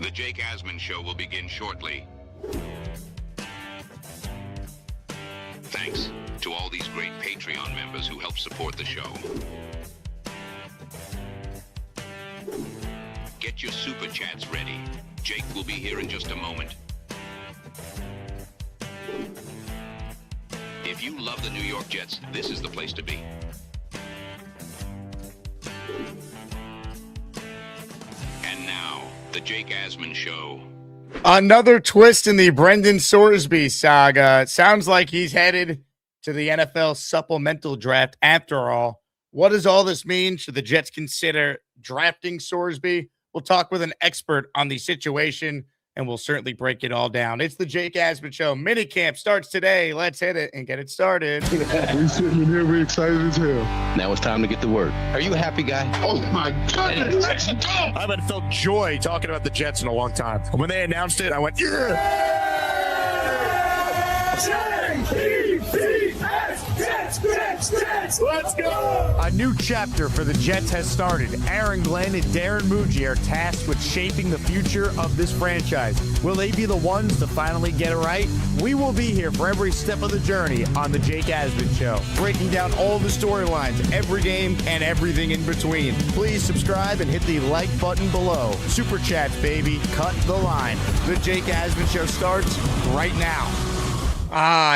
The Jake Asman Show will begin shortly. Thanks to all these great Patreon members who help support the show. Get your super chats ready. Jake will be here in just a moment. If you love the New York Jets, this is the place to be. And now, the Jake Asman Show. Another twist in the Brendan Sorsby saga. It sounds like he's headed to the NFL supplemental draft after all. What does all this mean? Should the Jets consider drafting Sorsby? We'll talk with an expert on the situation, and we'll certainly break it all down. It's the Jake Asman Show. Minicamp starts today. Let's hit it and get it started. We sitting in here, we excited as hell. Now it's time to get to work. Are you a happy guy? Oh my goodness, let's go! I haven't felt joy talking about the Jets in a long time. When they announced it, I went, yeah! Let's go! A new chapter for the Jets has started. Aaron Glenn and Darren Muji are tasked with shaping the future of this franchise. Will they be the ones to finally get it right? We will be here for every step of the journey on the Jake Asman Show, breaking down all the storylines, every game, and everything in between. Please subscribe and hit the like button below. Super chats, baby. Cut the line. The Jake Asman Show starts right now.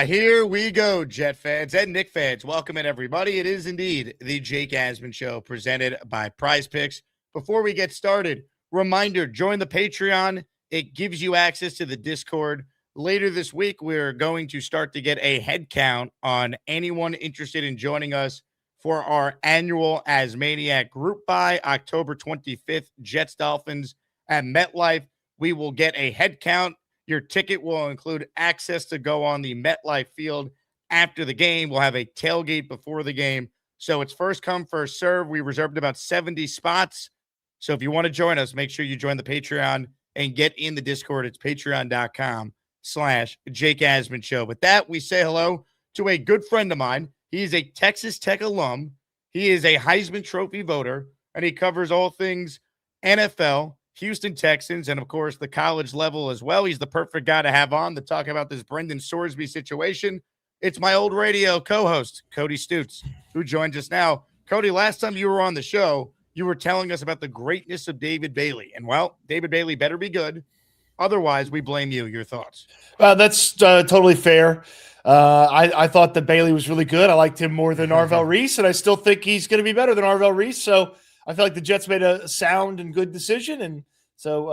Here we go, Jet fans and Knick fans. Welcome in, everybody. It is indeed the Jake Asman Show presented by PrizePicks. Before we get started, reminder, join the Patreon. It gives you access to the Discord. Later this week, we're going to start to get a head count on anyone interested in joining us for our annual Asmaniac group buy, October 25th, Jets Dolphins at MetLife. We will get a head count. Your ticket will include access to go on the MetLife field after the game. We'll have a tailgate before the game. So it's first come, first serve. We reserved about 70 spots. So if you want to join us, make sure you join the Patreon and get in the Discord. It's patreon.com/Jake Asman Show. With that, we say hello to a good friend of mine. He is a Texas Tech alum. He is a Heisman Trophy voter, and he covers all things NFL, Houston Texans, and, of course, the college level as well. He's the perfect guy to have on to talk about this Brendan Sorsby situation. It's my old radio co-host, Cody Stoots, who joins us now. Cody, last time you were on the show, you were telling us about the greatness of David Bailey. And, well, David Bailey better be good. Otherwise, we blame you. Your thoughts? That's totally fair. I thought that Bailey was really good. I liked him more than Arvell Reese, and I still think he's going to be better than Arvell Reese. So I feel like the Jets made a sound and good decision, and so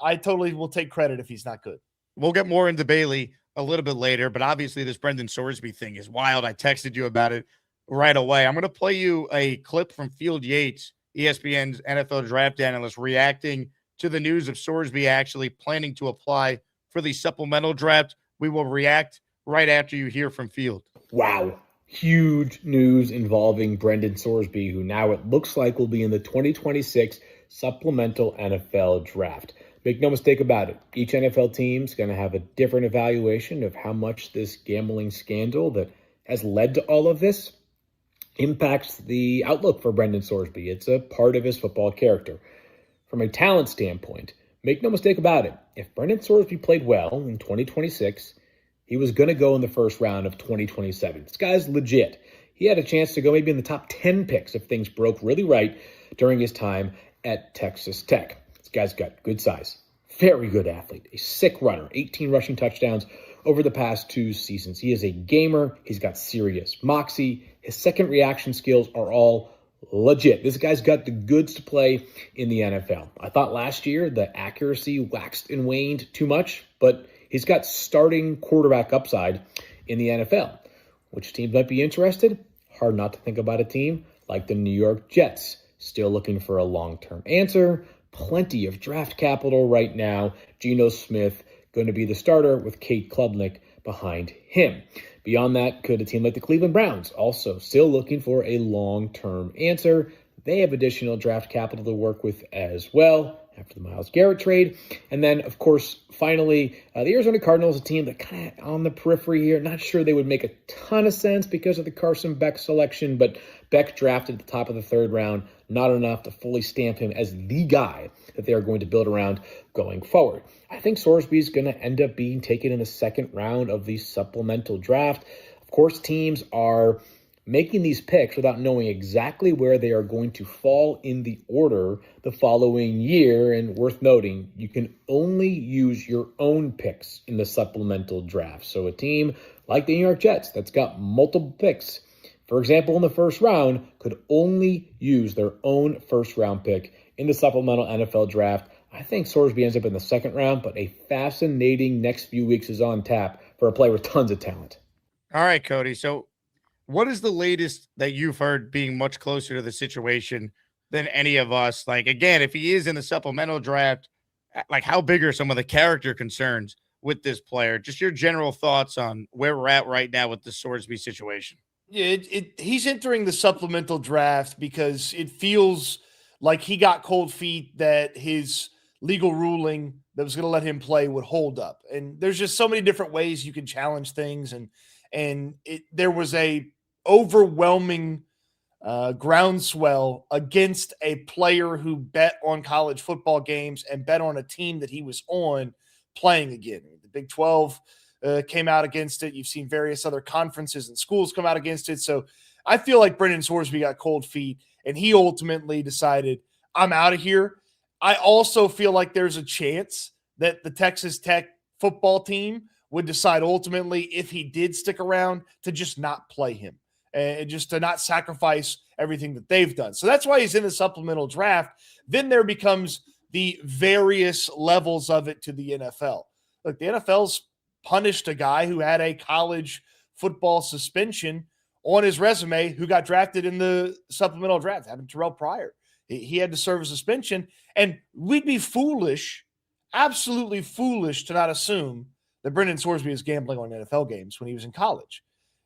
I totally will take credit if he's not good. We'll get more into Bailey a little bit later, but obviously this Brendan Sorsby thing is wild. I texted you about it right away. I'm going to play you a clip from Field Yates, ESPN's NFL draft analyst, reacting to the news of Sorsby actually planning to apply for the supplemental draft. We will react right after you hear from Field. Wow. Huge news involving Brendan Sorsby, who now it looks like will be in the 2026 supplemental NFL draft. Make no mistake about it. Each NFL team is going to have a different evaluation of how much this gambling scandal that has led to all of this impacts the outlook for Brendan Sorsby. It's a part of his football character. From a talent standpoint, make no mistake about it. If Brendan Sorsby played well in 2026, he was going to go in the first round of 2027. This guy's legit. He had a chance to go maybe in the top 10 picks if things broke really right during his time at Texas Tech. This guy's got good size, very good athlete, a sick runner, 18 rushing touchdowns over the past 2 seasons. He is a gamer. He's got serious moxie. His second reaction skills are all legit. This guy's got the goods to play in the NFL. I thought last year the accuracy waxed and waned too much, but he's got starting quarterback upside in the NFL. Which teams might be interested? Hard not to think about a team like the New York Jets. Still looking for a long-term answer. Plenty of draft capital right now. Geno Smith going to be the starter with Kate Klubnik behind him. Beyond that, could a team like the Cleveland Browns also still looking for a long-term answer? They have additional draft capital to work with as well after the Myles Garrett trade. And then, of course, finally, the Arizona Cardinals, a team that kind of on the periphery here. Not sure they would make a ton of sense because of the Carson Beck selection, but Beck drafted at the top of the 3rd round, not enough to fully stamp him as the guy that they are going to build around going forward. I think Sorsby is going to end up being taken in the second round of the supplemental draft. Of course, teams are making these picks without knowing exactly where they are going to fall in the order the following year. And worth noting, you can only use your own picks in the supplemental draft. So a team like the New York Jets that's got multiple picks, for example, in the first round, could only use their own first-round pick in the supplemental NFL draft. I think Sorsby ends up in the second round, but a fascinating next few weeks is on tap for a player with tons of talent. All right, Cody. So what is the latest that you've heard being much closer to the situation than any of us? Like, again, if he is in the supplemental draft, like how big are some of the character concerns with this player? Just your general thoughts on where we're at right now with the Sorsby situation. Yeah, he's entering the supplemental draft because it feels like he got cold feet that his legal ruling that was going to let him play would hold up. And there's just so many different ways you can challenge things. And there was a overwhelming groundswell against a player who bet on college football games and bet on a team that he was on playing again. The Big 12 came out against it. You've seen various other conferences and schools come out against it. So I feel like Brendan Sorsby got cold feet, and he ultimately decided, I'm out of here. I also feel like there's a chance that the Texas Tech football team would decide ultimately, if he did stick around, to just not play him and just to not sacrifice everything that they've done. So that's why he's in the supplemental draft. Then there becomes the various levels of it to the NFL. Look, the NFL's punished a guy who had a college football suspension on his resume who got drafted in the supplemental draft. Happened to Terrell Pryor. He had to serve a suspension. And we'd be foolish, absolutely foolish, to not assume that Brendan Sorsby is gambling on NFL games when he was in college.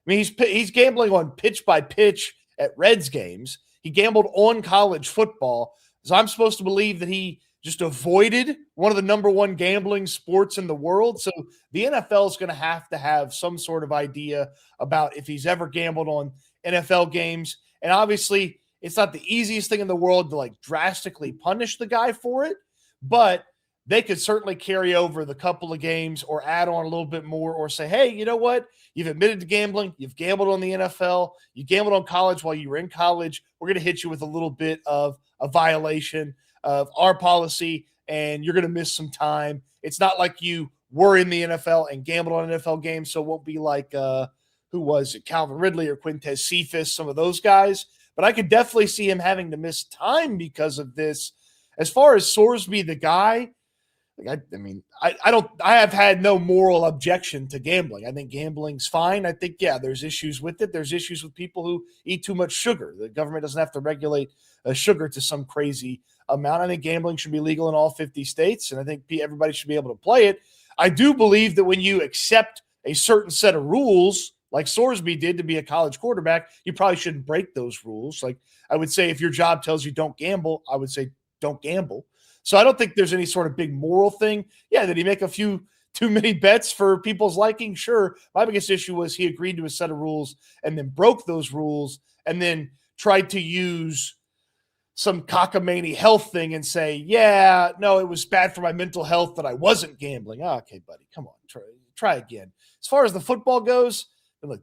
I mean, he's gambling on pitch by pitch at Reds games. He gambled on college football. So I'm supposed to believe that he just avoided one of the number one gambling sports in the world. So the NFL is going to have some sort of idea about if he's ever gambled on NFL games. And obviously, it's not the easiest thing in the world to like drastically punish the guy for it, but they could certainly carry over the couple of games or add on a little bit more or say, hey, you know what? You've admitted to gambling. You've gambled on the NFL. You gambled on college while you were in college. We're going to hit you with a little bit of a violation of our policy, and you're going to miss some time. It's not like you were in the NFL and gambled on an NFL game, so it won't be like, who was it, Calvin Ridley or Quintez Cephas, some of those guys. But I could definitely see him having to miss time because of this. As far as Sorsby, the guy, like I have had no moral objection to gambling. I think gambling's fine. I think, yeah, there's issues with it. There's issues with people who eat too much sugar. The government doesn't have to regulate sugar to some crazy amount. I think gambling should be legal in all 50 states, and I think everybody should be able to play it. I do believe that when you accept a certain set of rules, like Sorsby did to be a college quarterback, you probably shouldn't break those rules. Like I would say, if your job tells you don't gamble, I would say don't gamble. So I don't think there's any sort of big moral thing. Yeah, did he make a few too many bets for people's liking? Sure. My biggest issue was he agreed to a set of rules and then broke those rules and then tried to use some cockamamie health thing and say, yeah, no, it was bad for my mental health that I wasn't gambling. Oh, okay, buddy, come on, try again. As far as the football goes, look,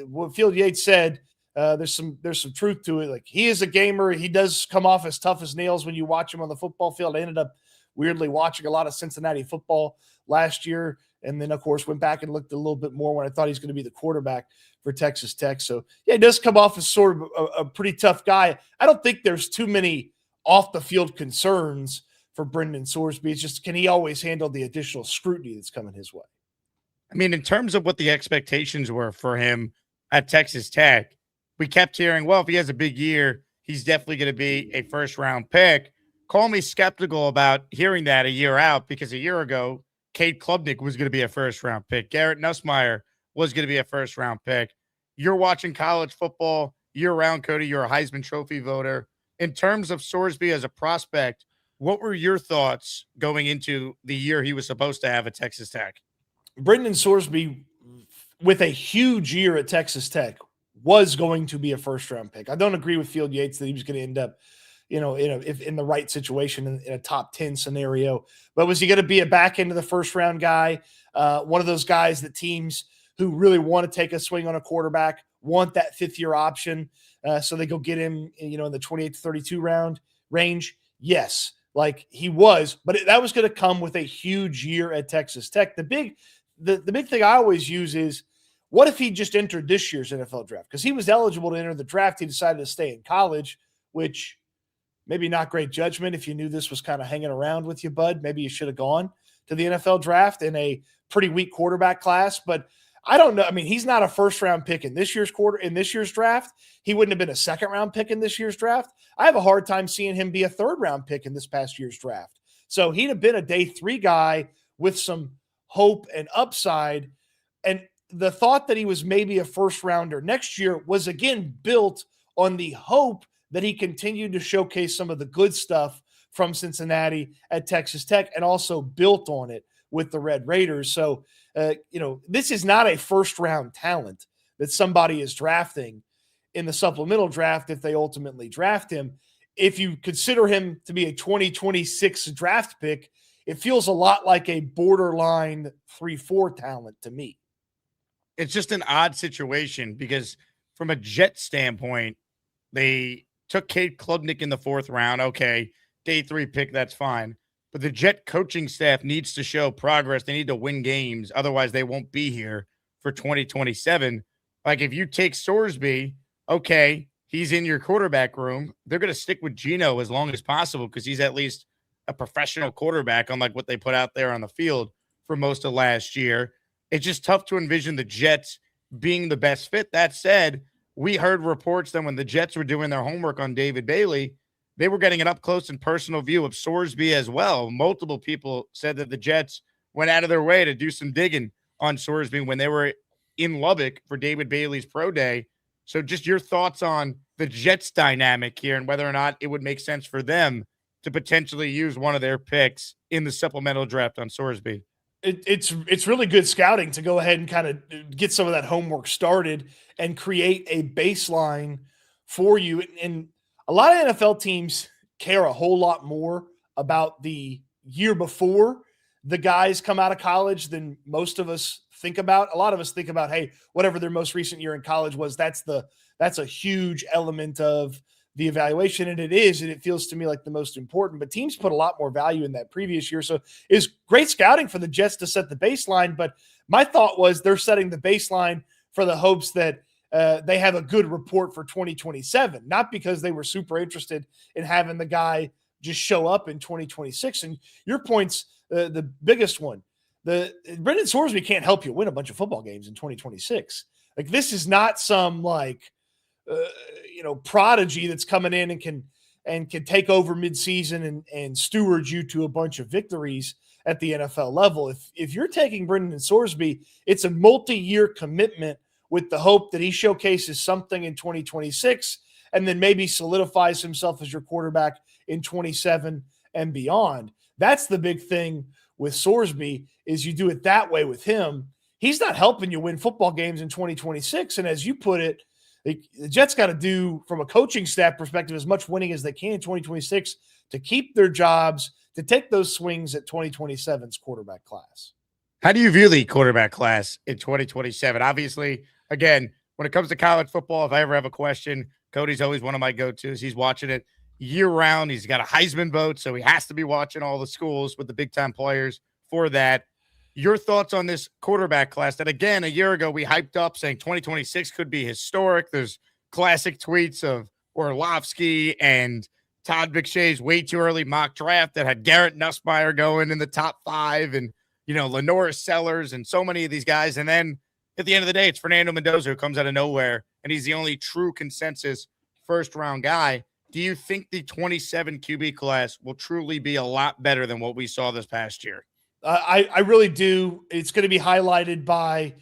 what Field Yates said, there's some truth to it. Like, he is a gamer. He does come off as tough as nails when you watch him on the football field. I ended up weirdly watching a lot of Cincinnati football last year. And then, of course, went back and looked a little bit more when I thought he's going to be the quarterback for Texas Tech. So, yeah, he does come off as sort of a pretty tough guy. I don't think there's too many off-the-field concerns for Brendan Sorsby. It's just, can he always handle the additional scrutiny that's coming his way? I mean, in terms of what the expectations were for him at Texas Tech, we kept hearing, well, if he has a big year, he's definitely going to be a first-round pick. Call me skeptical about hearing that a year out, because a year ago, Cade Klubnik was going to be a first-round pick. Garrett Nussmeier was going to be a first-round pick. You're watching college football year-round, Cody. You're a Heisman Trophy voter. In terms of Sorsby as a prospect, what were your thoughts going into the year he was supposed to have at Texas Tech? Brendan Sorsby, with a huge year at Texas Tech, was going to be a first-round pick. I don't agree with Field Yates that he was going to end up if in the right situation in a top 10 scenario. But was he going to be a back end of the first round guy? One of those guys that teams who really want to take a swing on a quarterback want that fifth-year option, so they go get him, in the 28 to 32 round range. Yes, like he was, but that was going to come with a huge year at Texas Tech. The big thing I always use is, what if he just entered this year's NFL draft? Because he was eligible to enter the draft. He decided to stay in college, which maybe not great judgment. If you knew this was kind of hanging around with you, bud, maybe you should have gone to the NFL draft in a pretty weak quarterback class. But I don't know. I mean, he's not a first-round pick in this year's draft. He wouldn't have been a second-round pick in this year's draft. I have a hard time seeing him be a third-round pick in this past year's draft. So he'd have been a day 3 guy with some hope and upside. And the thought that he was maybe a first-rounder next year was, again, built on the hope that he continued to showcase some of the good stuff from Cincinnati at Texas Tech, and also built on it with the Red Raiders. So, this is not a first-round talent that somebody is drafting in the supplemental draft if they ultimately draft him. If you consider him to be a 2026 draft pick, it feels a lot like a borderline 3-4 talent to me. It's just an odd situation because from a Jet standpoint, they took Kate Klubnik in the 4th round. Okay, day 3 pick, that's fine. But the Jet coaching staff needs to show progress. They need to win games. Otherwise, they won't be here for 2027. Like, if you take Sorsby, okay, he's in your quarterback room. They're going to stick with Geno as long as possible because he's at least a professional quarterback, unlike what they put out there on the field for most of last year. It's just tough to envision the Jets being the best fit. That said, we heard reports that when the Jets were doing their homework on David Bailey, they were getting an up-close and personal view of Sorsby as well. Multiple people said that the Jets went out of their way to do some digging on Sorsby when they were in Lubbock for David Bailey's pro day. So just your thoughts on the Jets dynamic here and whether or not it would make sense for them to potentially use one of their picks in the supplemental draft on Sorsby. It's really good scouting to go ahead and kind of get some of that homework started and create a baseline for you. And a lot of NFL teams care a whole lot more about the year before the guys come out of college than most of us think about. A lot of us think about, hey, whatever their most recent year in college was, that's a huge element of the evaluation, and it is, and it feels to me like the most important. But teams put a lot more value in that previous year. So it's great scouting for the Jets to set the baseline. But my thought was they're setting the baseline for the hopes that they have a good report for 2027, not because they were super interested in having the guy just show up in 2026. And your point's the biggest one. Brendan Sorsby can't help you win a bunch of football games in 2026. Like, this is not some prodigy that's coming in and can take over midseason and steward you to a bunch of victories at the NFL level. If you're taking Brendan Sorsby, it's a multi-year commitment with the hope that he showcases something in 2026 and then maybe solidifies himself as your quarterback in 27 and beyond. That's the big thing with Sorsby, is you do it that way with him. He's not helping you win football games in 2026. And as you put it, the Jets got to do, from a coaching staff perspective, as much winning as they can in 2026 to keep their jobs, to take those swings at 2027's quarterback class. How do you view the quarterback class in 2027? Obviously, again, when it comes to college football, if I ever have a question, Cody's always one of my go-tos. He's watching it year-round. He's got a Heisman vote, so he has to be watching all the schools with the big-time players for that. Your thoughts on this quarterback class that, again, a year ago we hyped up saying 2026 could be historic. There's classic tweets of Orlovsky and Todd McShay's way too early mock draft that had Garrett Nussmeier going in the top 5 and, Lenora Sellers and so many of these guys. And then at the end of the day, it's Fernando Mendoza who comes out of nowhere, and he's the only true consensus first-round guy. Do you think the 27 QB class will truly be a lot better than what we saw this past year? I really do. It's going to be highlighted by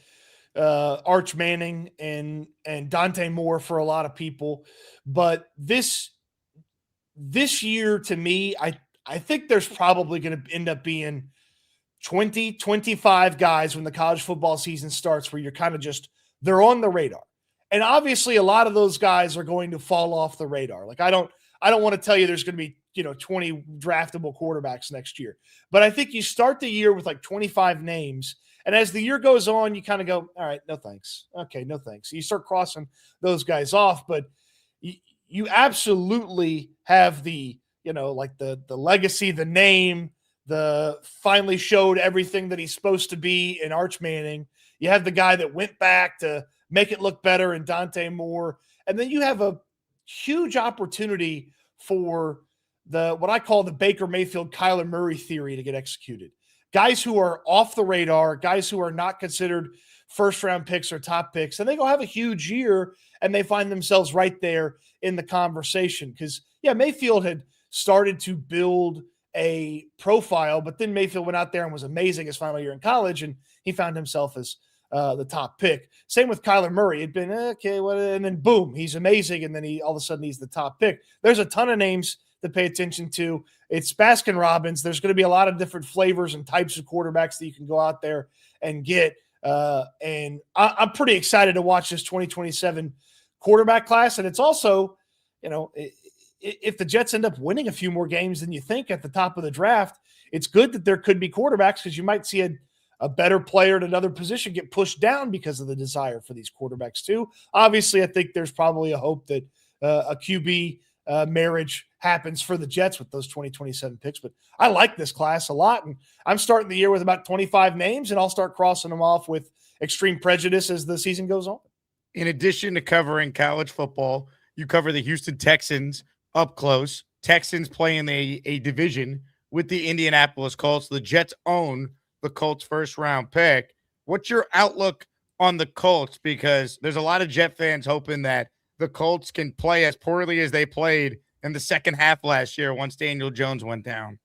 Arch Manning and Dante Moore for a lot of people. But this year, to me, I think there's probably going to end up being 20, 25 guys when the college football season starts where you're kind of just, they're on the radar. And obviously a lot of those guys are going to fall off the radar. Like, I don't I don't want to tell you there's going to be, 20 draftable quarterbacks next year. But I think you start the year with like 25 names. And as the year goes on, you kind of go, all right, no thanks. Okay, no thanks. You start crossing those guys off. But you absolutely have the, like the legacy, the name, the finally showed everything that he's supposed to be in Arch Manning. You have the guy that went back to make it look better in Dante Moore. And then you have a huge opportunity for what I call the Baker Mayfield, Kyler Murray theory to get executed. Guys who are off the radar, guys who are not considered first-round picks or top picks, and they go have a huge year, and they find themselves right there in the conversation. Because, Mayfield had started to build a profile, but then Mayfield went out there and was amazing his final year in college, and he found himself as the top pick. Same with Kyler Murray. It'd been, and then boom, he's amazing, and then all of a sudden he's the top pick. There's a ton of names to pay attention to. It's Baskin Robbins. There's going to be a lot of different flavors and types of quarterbacks that you can go out there and get. And I'm pretty excited to watch this 2027 quarterback class. And it's also, if the Jets end up winning a few more games than you think at the top of the draft, it's good that there could be quarterbacks because you might see a better player at another position get pushed down because of the desire for these quarterbacks too. Obviously, I think there's probably a hope that a QB marriage happens for the Jets with those 2027 picks. But I like this class a lot. And I'm starting the year with about 25 names, and I'll start crossing them off with extreme prejudice as the season goes on. In addition to covering college football, you cover the Houston Texans up close. Texans playing a division with the Indianapolis Colts. The Jets own the Colts' first-round pick. What's your outlook on the Colts? Because there's a lot of Jet fans hoping that the Colts can play as poorly as they played in the second half last year once Daniel Jones went down.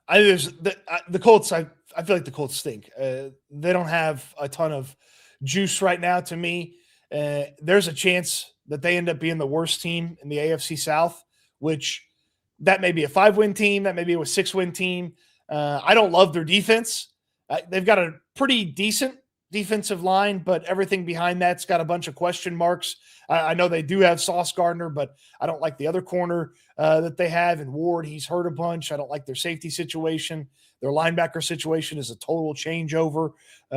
The Colts, I feel like the Colts stink. They don't have a ton of juice right now to me. There's a chance that they end up being the worst team in the AFC South, which that may be a 5-win team. That may be a 6-win team. I don't love their defense. They've got a pretty decent defensive line, but everything behind that's got a bunch of question marks. I know they do have Sauce Gardner, but I don't like the other corner that they have in Ward. He's hurt a bunch. I don't like their safety situation. Their linebacker situation is a total changeover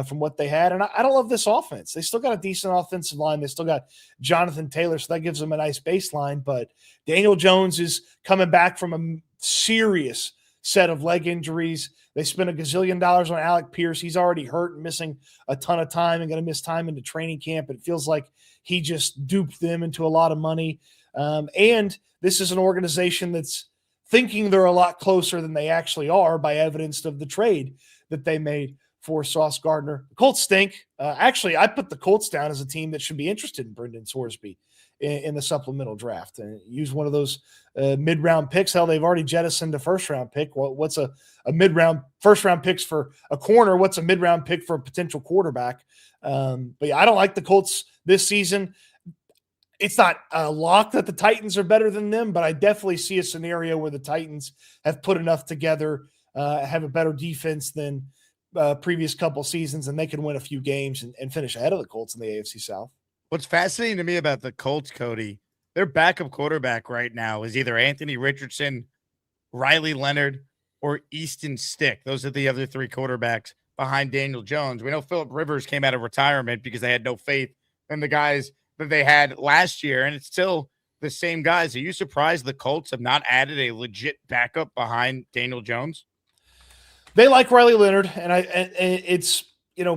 from what they had. And I don't love this offense. They still got a decent offensive line. They still got Jonathan Taylor, so that gives them a nice baseline. But Daniel Jones is coming back from a serious set of leg injuries. They spent $1 gazillion on Alec Pierce. He's already hurt and missing a ton of time and going to miss time into training camp. It feels like he just duped them into a lot of money. And this is an organization that's thinking they're a lot closer than they actually are by evidence of the trade that they made for Sauce Gardner. The Colts stink. Actually, I put the Colts down as a team that should be interested in Brendan Sorsby in the supplemental draft and use one of those mid-round picks. Hell, they've already jettisoned a first-round pick. Well, what's a mid-round first-round picks for a corner? What's a mid-round pick for a potential quarterback? But yeah, I don't like the Colts this season. It's not a lock that the Titans are better than them, but I definitely see a scenario where the Titans have put enough together, have a better defense than previous couple seasons, and they can win a few games and finish ahead of the Colts in the AFC South. What's fascinating to me about the Colts, Cody, their backup quarterback right now is either Anthony Richardson, Riley Leonard, or Easton Stick. Those are the other three quarterbacks behind Daniel Jones. We know Phillip Rivers came out of retirement because they had no faith in the guys that they had last year, and it's still the same guys. Are you surprised the Colts have not added a legit backup behind Daniel Jones? They like Riley Leonard, and it's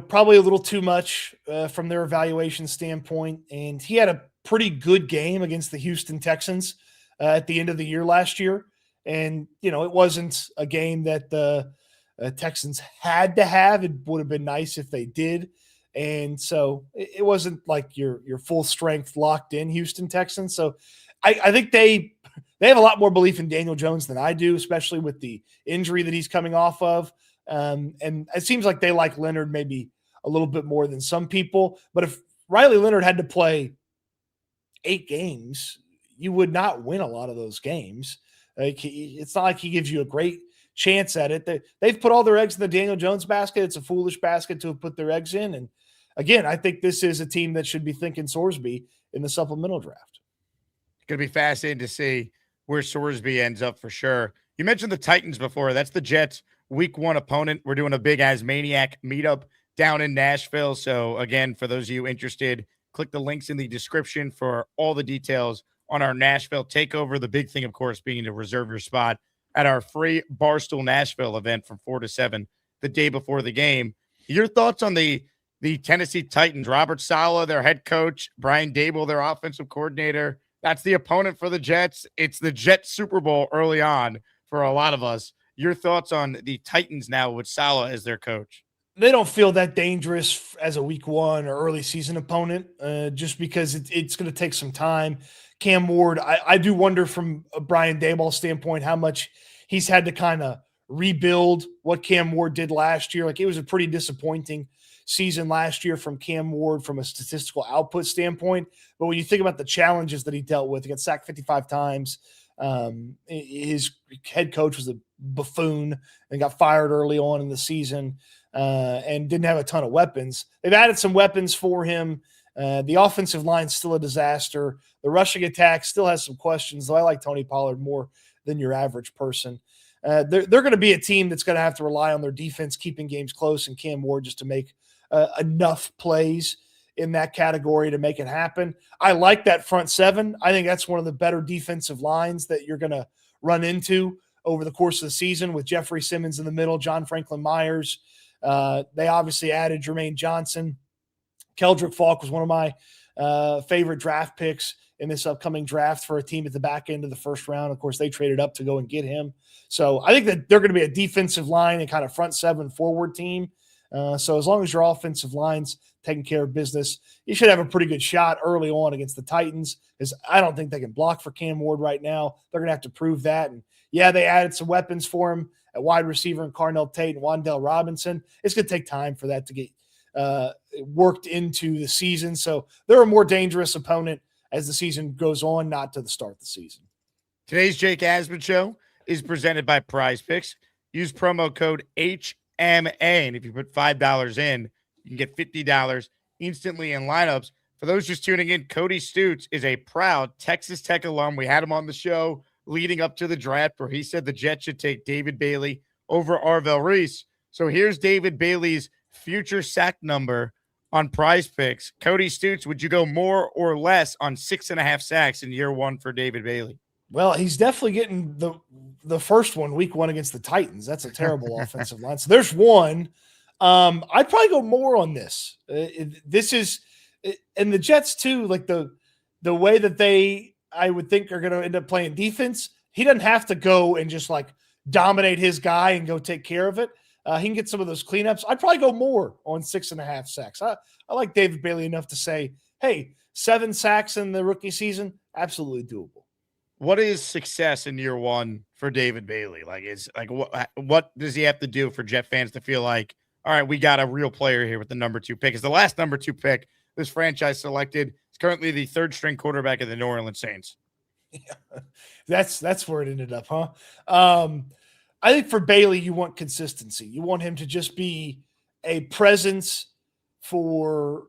probably a little too much from their evaluation standpoint. And he had a pretty good game against the Houston Texans at the end of the year last year. And, it wasn't a game that the Texans had to have. It would have been nice if they did. And so it wasn't like your full strength locked in Houston Texans. So I think they have a lot more belief in Daniel Jones than I do, especially with the injury that he's coming off of. And it seems like they like Leonard maybe a little bit more than some people. But if Riley Leonard had to play 8 games, you would not win a lot of those games. It's not like he gives you a great chance at it. They've put all their eggs in the Daniel Jones basket. It's a foolish basket to have put their eggs in. And again, I think this is a team that should be thinking Sorsby in the supplemental draft. It's going to be fascinating to see where Sorsby ends up for sure. You mentioned the Titans before. That's the Jets' week 1 opponent. We're doing a big as maniac meetup down in Nashville. So again, for those of you interested, click the links in the description for all the details on our Nashville takeover. The big thing, of course, being to reserve your spot at our free Barstool Nashville event from 4 to 7 the day before the game. Your thoughts on the Tennessee Titans? Robert Saleh, their head coach, Brian Dable, their offensive coordinator. That's the opponent for the Jets. It's the Jets Super Bowl early on for a lot of us. Your thoughts on the Titans now with Saleh as their coach? They don't feel that dangerous as a week 1 or early season opponent, just because it's going to take some time. Cam Ward, I do wonder from a Brian Daboll standpoint how much he's had to kind of rebuild what Cam Ward did last year. Like, it was a pretty disappointing season last year from Cam Ward from a statistical output standpoint. But when you think about the challenges that he dealt with, he got sacked 55 times. His head coach was a buffoon and got fired early on in the season, and didn't have a ton of weapons. They've added some weapons for him. The offensive line's still a disaster. The rushing attack still has some questions, though I like Tony Pollard more than your average person. They're going to be a team that's going to have to rely on their defense, keeping games close, and Cam Ward just to make enough plays in that category to make it happen. I like that front seven. I think that's one of the better defensive lines that you're going to run into over the course of the season, with Jeffrey Simmons in the middle, John Franklin Myers. They obviously added Jermaine Johnson. Keldrick Falk was one of my favorite draft picks in this upcoming draft for a team at the back end of the first round. Of course, they traded up to go and get him. So I think that they're going to be a defensive line and kind of front seven forward team. So as long as your offensive line's taking care of business, you should have a pretty good shot early on against the Titans, because I don't think they can block for Cam Ward right now. They're going to have to prove that. And yeah, they added some weapons for him at wide receiver and Carnell Tate and Wan'Dale Robinson. It's going to take time for that to get worked into the season. So they're a more dangerous opponent as the season goes on, not to the start of the season. Today's Jake Asman Show is presented by PrizePicks. Use promo code HMA, and if you put $5 in, you can get $50 instantly in lineups. For those just tuning in, Cody Stoots is a proud Texas Tech alum. We had him on the show leading up to the draft, where he said the Jets should take David Bailey over Arvell Reese. So here's David Bailey's future sack number on PrizePicks. Cody Stoots, would you go more or less on 6.5 sacks in year one for David Bailey? Well, he's definitely getting the first one, week one against the Titans. That's a terrible offensive line. So there's one. I'd probably go more on this. This is, and the Jets too, like the way that I would think are going to end up playing defense. He doesn't have to go and just like dominate his guy and go take care of it. He can get some of those cleanups. I'd probably go more on 6.5 sacks. I like David Bailey enough to say, hey, 7 sacks in the rookie season, absolutely doable. What is success in year one for David Bailey? What does he have to do for Jet fans to feel like, all right, we got a real player here with the number 2 pick? Is the last number 2 pick this franchise selected is currently the 3rd string quarterback of the New Orleans Saints. Yeah, that's where it ended up, huh? I think for Bailey, you want consistency. You want him to just be a presence for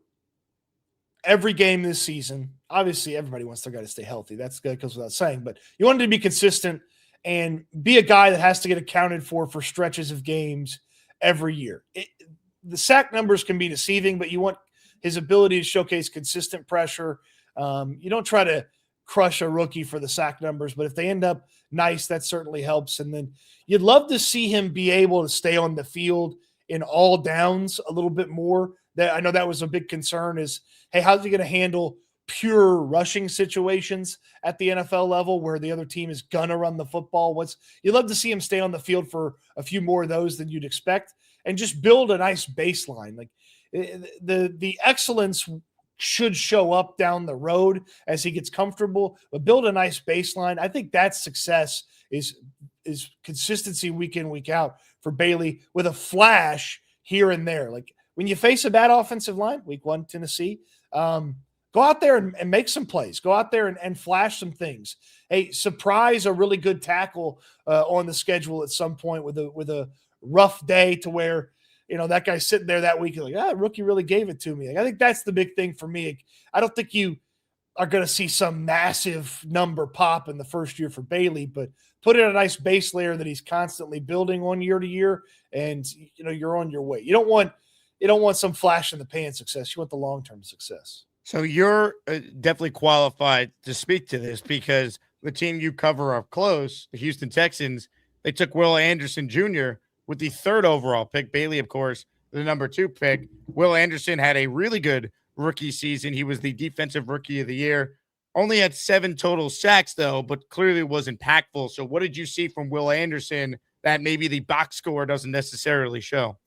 every game this season. Obviously, everybody wants their guy to stay healthy. That goes without saying. But you want him to be consistent and be a guy that has to get accounted for stretches of games every year. The sack numbers can be deceiving, but you want his ability to showcase consistent pressure. You don't try to crush a rookie for the sack numbers, but if they end up nice, that certainly helps. And then you'd love to see him be able to stay on the field in all downs a little bit more. That I know that was a big concern is, hey, how's he going to handle pure rushing situations at the NFL level where the other team is going to run the football? You'd love to see him stay on the field for a few more of those than you'd expect and just build a nice baseline. Like the excellence should show up down the road as he gets comfortable, but build a nice baseline. I think that success is consistency week in, week out for Bailey with a flash here and there. Like when you face a bad offensive line, week 1, Tennessee, go out there and make some plays. Go out there and flash some things. Hey, surprise a really good tackle on the schedule at some point with a rough day to where, that guy's sitting there that week, like, rookie really gave it to me. Like, I think that's the big thing for me. I don't think you are going to see some massive number pop in the first year for Bailey, but put in a nice base layer that he's constantly building on year to year, and you're on your way. You don't want some flash in the pan success. You want the long-term success. So you're definitely qualified to speak to this because the team you cover up close, the Houston Texans, they took Will Anderson Jr. with the 3rd overall pick. Bailey, of course, the number 2 pick. Will Anderson had a really good rookie season. He was the defensive rookie of the year. Only had 7 total sacks, though, but clearly was impactful. So what did you see from Will Anderson that maybe the box score doesn't necessarily show?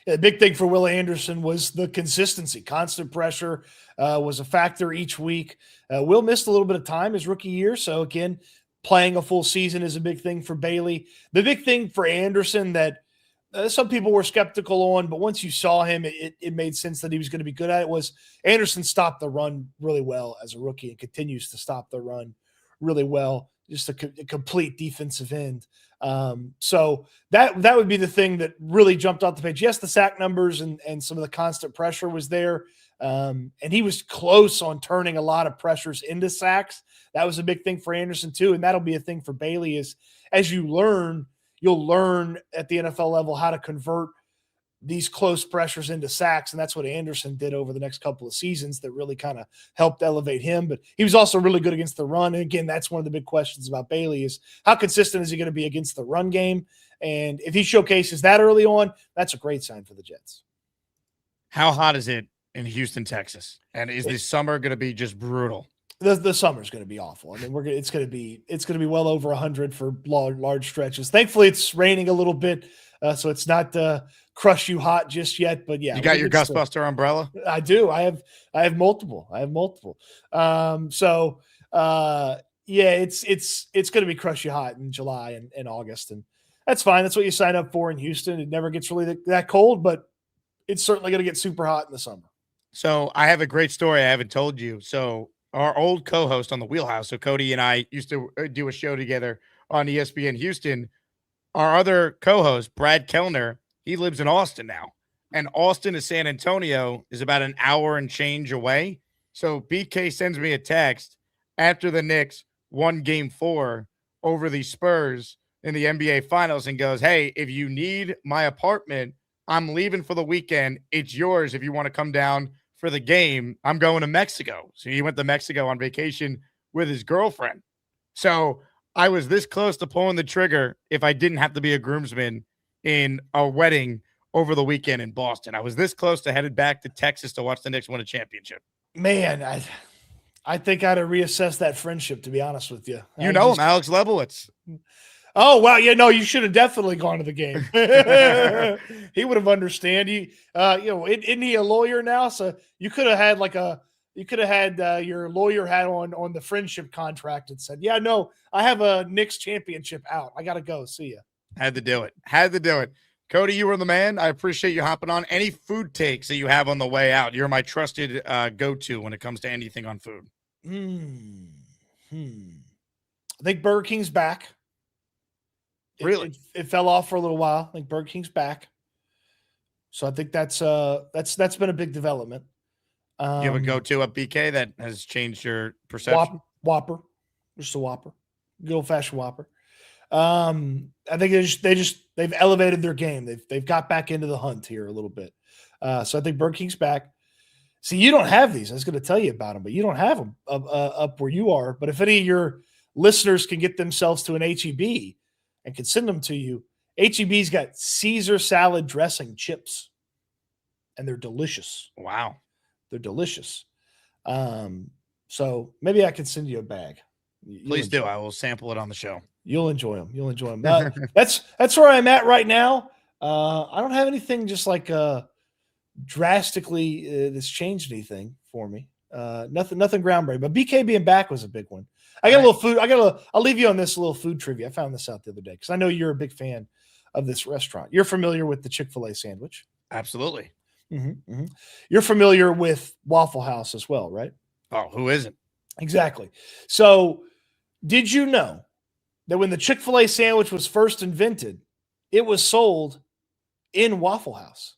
Yeah, the big thing for Will Anderson was the consistency. Constant pressure was a factor each week. Will missed a little bit of time his rookie year. So, again, playing a full season is a big thing for Bailey. The big thing for Anderson that some people were skeptical on, but once you saw him, it made sense that he was going to be good at it, was Anderson stopped the run really well as a rookie and continues to stop the run really well. Just a complete defensive end. So that would be the thing that really jumped off the page. Yes, the sack numbers and some of the constant pressure was there. And he was close on turning a lot of pressures into sacks. That was a big thing for Anderson too. And that'll be a thing for Bailey is as you'll learn at the NFL level how to convert these close pressures into sacks. And that's what Anderson did over the next couple of seasons that really kind of helped elevate him. But he was also really good against the run. And again, that's one of the big questions about Bailey is how consistent is he going to be against the run game? And if he showcases that early on, that's a great sign for the Jets. How hot is it in Houston, Texas? And is this summer going to be just brutal? The summer's going to be awful. I mean, it's going to be well over 100 for large stretches. Thankfully, it's raining a little bit, so it's not crush you hot just yet. But yeah, you got your Gustbuster umbrella? I do. I have multiple. Yeah, it's going to be crush you hot in July and August, and that's fine. That's what you sign up for in Houston. It never gets really that cold, but it's certainly going to get super hot in the summer. So I have a great story I haven't told you. So our old co-host on the Wheelhouse, so Cody and I used to do a show together on ESPN Houston. Our other co-host, Brad Kellner, he lives in Austin now. And Austin to San Antonio is about an hour and change away. So BK sends me a text after the Knicks won Game 4 over the Spurs in the NBA Finals and goes, hey, if you need my apartment, I'm leaving for the weekend. It's yours if you want to come down for the game. I'm going to Mexico. So he went to Mexico on vacation with his girlfriend. So I was this close to pulling the trigger if I didn't have to be a groomsman in a wedding over the weekend in Boston. I was this close to headed back to Texas to watch the Knicks win a championship. Man, I think I'd have reassessed that friendship, to be honest with you. You know him, Alex Lebowitz. Oh, wow. Yeah, no, you should have definitely gone to the game. He would have understood. Isn't he a lawyer now? So you could have had your lawyer hat on the friendship contract and said, yeah, no, I have a Knicks championship out. I got to go. See ya. Had to do it. Cody, you were the man. I appreciate you hopping on. Any food takes that you have on the way out? You're my trusted go-to when it comes to anything on food. I think Burger King's back. Really? It fell off for a little while. I think Burger King's back. So I think that's been a big development. You have a go-to at BK that has changed your perception? Whopper. Just a Whopper. Good old-fashioned Whopper. I think they've elevated their game. They've got back into the hunt here a little bit. So I think Burger King's back. See, you don't have these. I was going to tell you about them, but you don't have them up where you are. But if any of your listeners can get themselves to an HEB and can send them to you, HEB's got Caesar salad dressing chips, and they're delicious. Wow. They're delicious. So maybe I can send you a bag. Please do. I will sample it on the show. You'll enjoy them. That's where I'm at right now. I don't have anything just like drastically that's changed anything for me. Nothing groundbreaking. But BK being back was a big one. I got a little food. I'll leave you on this little food trivia. I found this out the other day because I know you're a big fan of this restaurant. You're familiar with the Chick-fil-A sandwich. Absolutely. Mm-hmm. You're familiar with Waffle House as well, right? Oh, who isn't? Exactly. So did you know that when the Chick-fil-A sandwich was first invented, it was sold in Waffle House?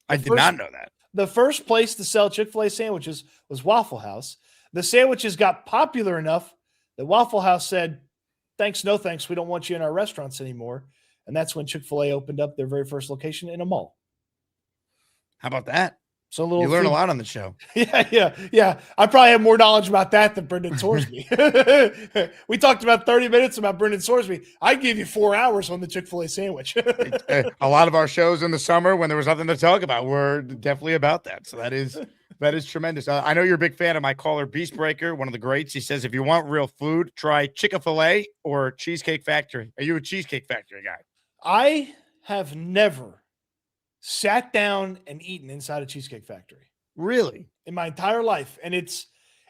I did not know that. The first place to sell Chick-fil-A sandwiches was Waffle House. the sandwiches got popular enough that Waffle House said, thanks, no thanks, we don't want you in our restaurants anymore. And that's when Chick-fil-A opened up their very first location in a mall. How about that? So a little you learn a lot on the show. Yeah. I probably have more knowledge about that than Brendan Sorsby. We talked about 30 minutes about Brendan Sorsby. I'd give you 4 hours on the Chick-fil-A sandwich. A lot of our shows in the summer when there was nothing to talk about were definitely about that. So that is tremendous. I know you're a big fan of my caller, Beastbreaker, one of the greats. He says, if you want real food, try Chick-fil-A or Cheesecake Factory. Are you a Cheesecake Factory guy? I have never sat down and eaten inside a Cheesecake Factory. Really? In my entire life. And it's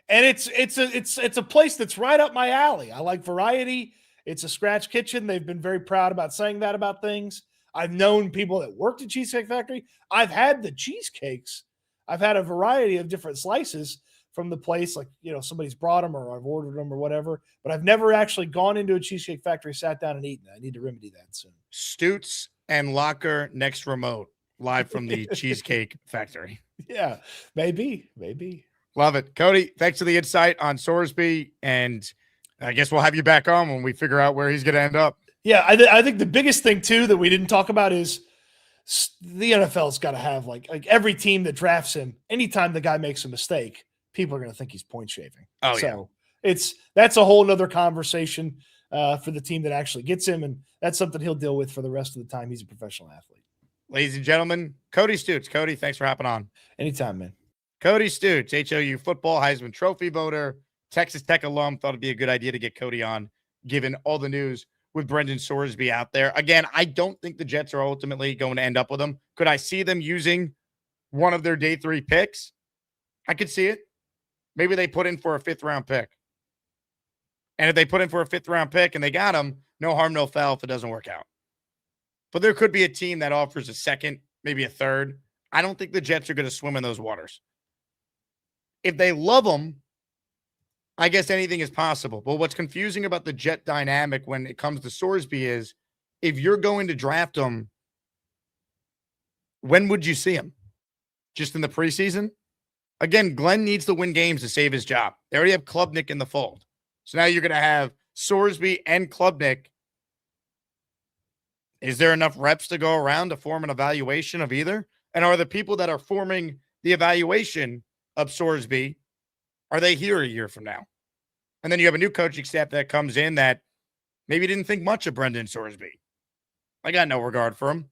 a place that's right up my alley. I like variety. It's a scratch kitchen. They've been very proud about saying that about things. I've known people that worked at Cheesecake Factory. I've had the cheesecakes. I've had a variety of different slices from the place, like, somebody's brought them or I've ordered them or whatever, but I've never actually gone into a Cheesecake Factory, sat down and eaten. I need to remedy that soon. Stoots and Locker next remote. Live from the Cheesecake Factory. Yeah, maybe. Love it. Cody, thanks for the insight on Sorsby, and I guess we'll have you back on when we figure out where he's going to end up. Yeah, I think the biggest thing, too, that we didn't talk about is the NFL's got to have, like every team that drafts him, anytime the guy makes a mistake, people are going to think he's point shaving. Oh, so that's a whole nother conversation for the team that actually gets him, and that's something he'll deal with for the rest of the time he's a professional athlete. Ladies and gentlemen, Cody Stoots. Cody, thanks for hopping on. Anytime, man. Cody Stoots, HOU football Heisman Trophy voter, Texas Tech alum. Thought it'd be a good idea to get Cody on, given all the news with Brendan Sorsby out there. Again, I don't think the Jets are ultimately going to end up with him. Could I see them using one of their day 3 picks? I could see it. Maybe they put in for a 5th-round pick. And if they put in for a 5th-round pick and they got him, no harm, no foul if it doesn't work out. But there could be a team that offers a 2nd, maybe a 3rd. I don't think the Jets are going to swim in those waters. If they love him, I guess anything is possible. But what's confusing about the Jet dynamic when it comes to Sorsby is if you're going to draft him, when would you see him? Just in the preseason? Again, Glenn needs to win games to save his job. They already have Klubnik in the fold. So now you're going to have Sorsby and Klubnik. Is there enough reps to go around to form an evaluation of either? And are the people that are forming the evaluation of Sorsby, are they here a year from now? And then you have a new coaching staff that comes in that maybe didn't think much of Brendan Sorsby. I got no regard for him.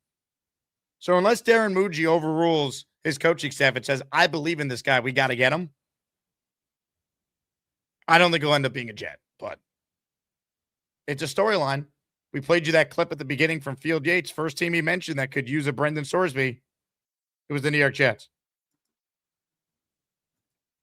So unless Darren Muji overrules his coaching staff and says, I believe in this guy, we got to get him, I don't think he'll end up being a Jet. But it's a storyline. We played you that clip at the beginning from Field Yates. First team he mentioned that could use a Brendan Sorsby. It was the New York Jets.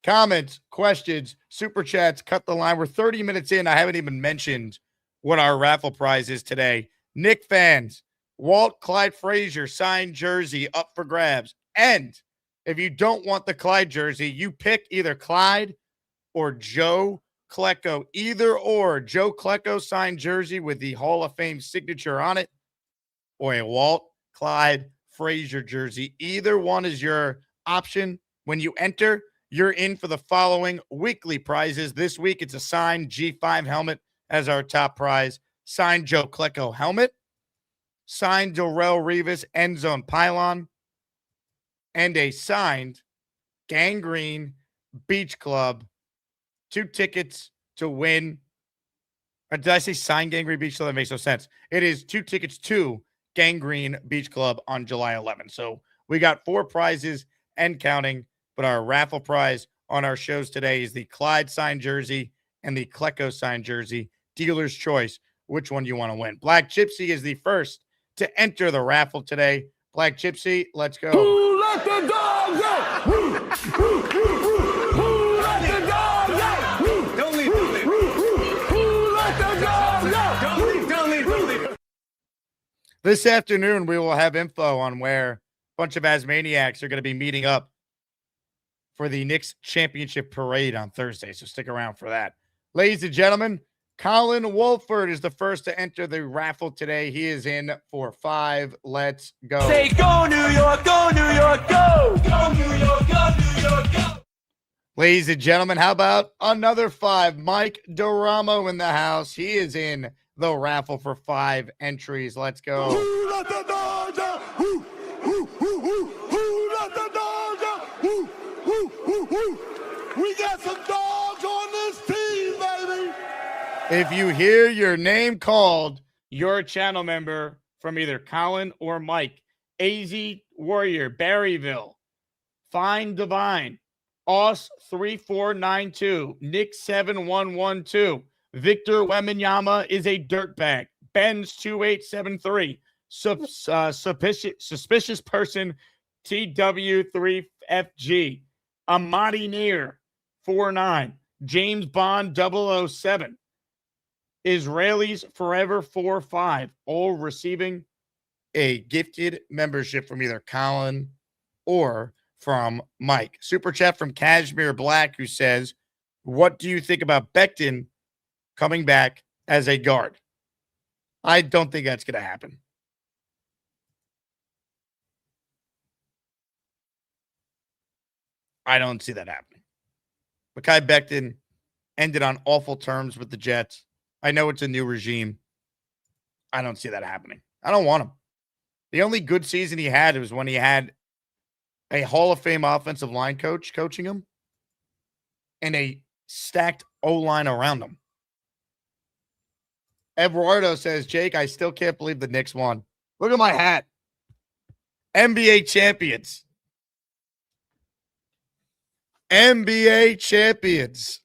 Comments, questions, super chats, cut the line. We're 30 minutes in. I haven't even mentioned what our raffle prize is today. Nick fans, Walt Clyde Frazier signed jersey up for grabs. And if you don't want the Clyde jersey, you pick either Clyde or Joe Klecko, either or. Joe Klecko signed jersey with the Hall of Fame signature on it, or a Walt Clyde Frazier jersey. Either one is your option. When you enter, you're in for the following weekly prizes. This week, it's a signed G5 helmet as our top prize. Signed Joe Klecko helmet, signed Darrelle Revis end zone pylon, and a signed Gangrene Beach Club. 2 tickets to win. Or did I say signed Gangrene Beach Club? That makes no sense. It is 2 tickets to Gangrene Beach Club on July 11th. So we got 4 prizes and counting, but our raffle prize on our shows today is the Clyde signed jersey and the Klecko signed jersey. Dealer's choice. Which one do you want to win? Black Gypsy is the first to enter the raffle today. Black Gypsy, let's go. Who let the dogs out? Who let the dogs out? Don't leave. Who let the dogs out? Don't leave. This afternoon, we will have info on where a bunch of Asmaniacs are going to be meeting up for the Knicks championship parade on Thursday. So stick around for that. Ladies and gentlemen, Colin Wolford is the first to enter the raffle today. He is in for 5. Let's go. Say go New York, go New York, go! Go New York, go New York, go! Ladies and gentlemen, how about another 5? Mike Doramo in the house. He is in the raffle for 5 entries. Let's go. Who let the dogs out? Who let the dogs out? Who? We got some dogs on this team, baby. If you hear your name called, you're a channel member from either Colin or Mike. AZ Warrior, Berryville, Fine Divine, Os 3492, Nick 7112, Victor Weminyama is a dirtbag, Benz 2873, suspicious person TW3FG, Amadi Near 49, James Bond 007, Israelis Forever 45, all receiving a gifted membership from either Colin or from Mike. Super chat from Kashmir Black, who says, what do you think about Becton coming back as a guard? I don't think that's going to happen. I don't see that happening. Mekhi Becton ended on awful terms with the Jets. I know it's a new regime. I don't see that happening. I don't want him. The only good season he had was when he had a Hall of Fame offensive line coach coaching him and a stacked O-line around him. Eduardo says, Jake, I still can't believe the Knicks won. Look at my hat. NBA champions. NBA champions.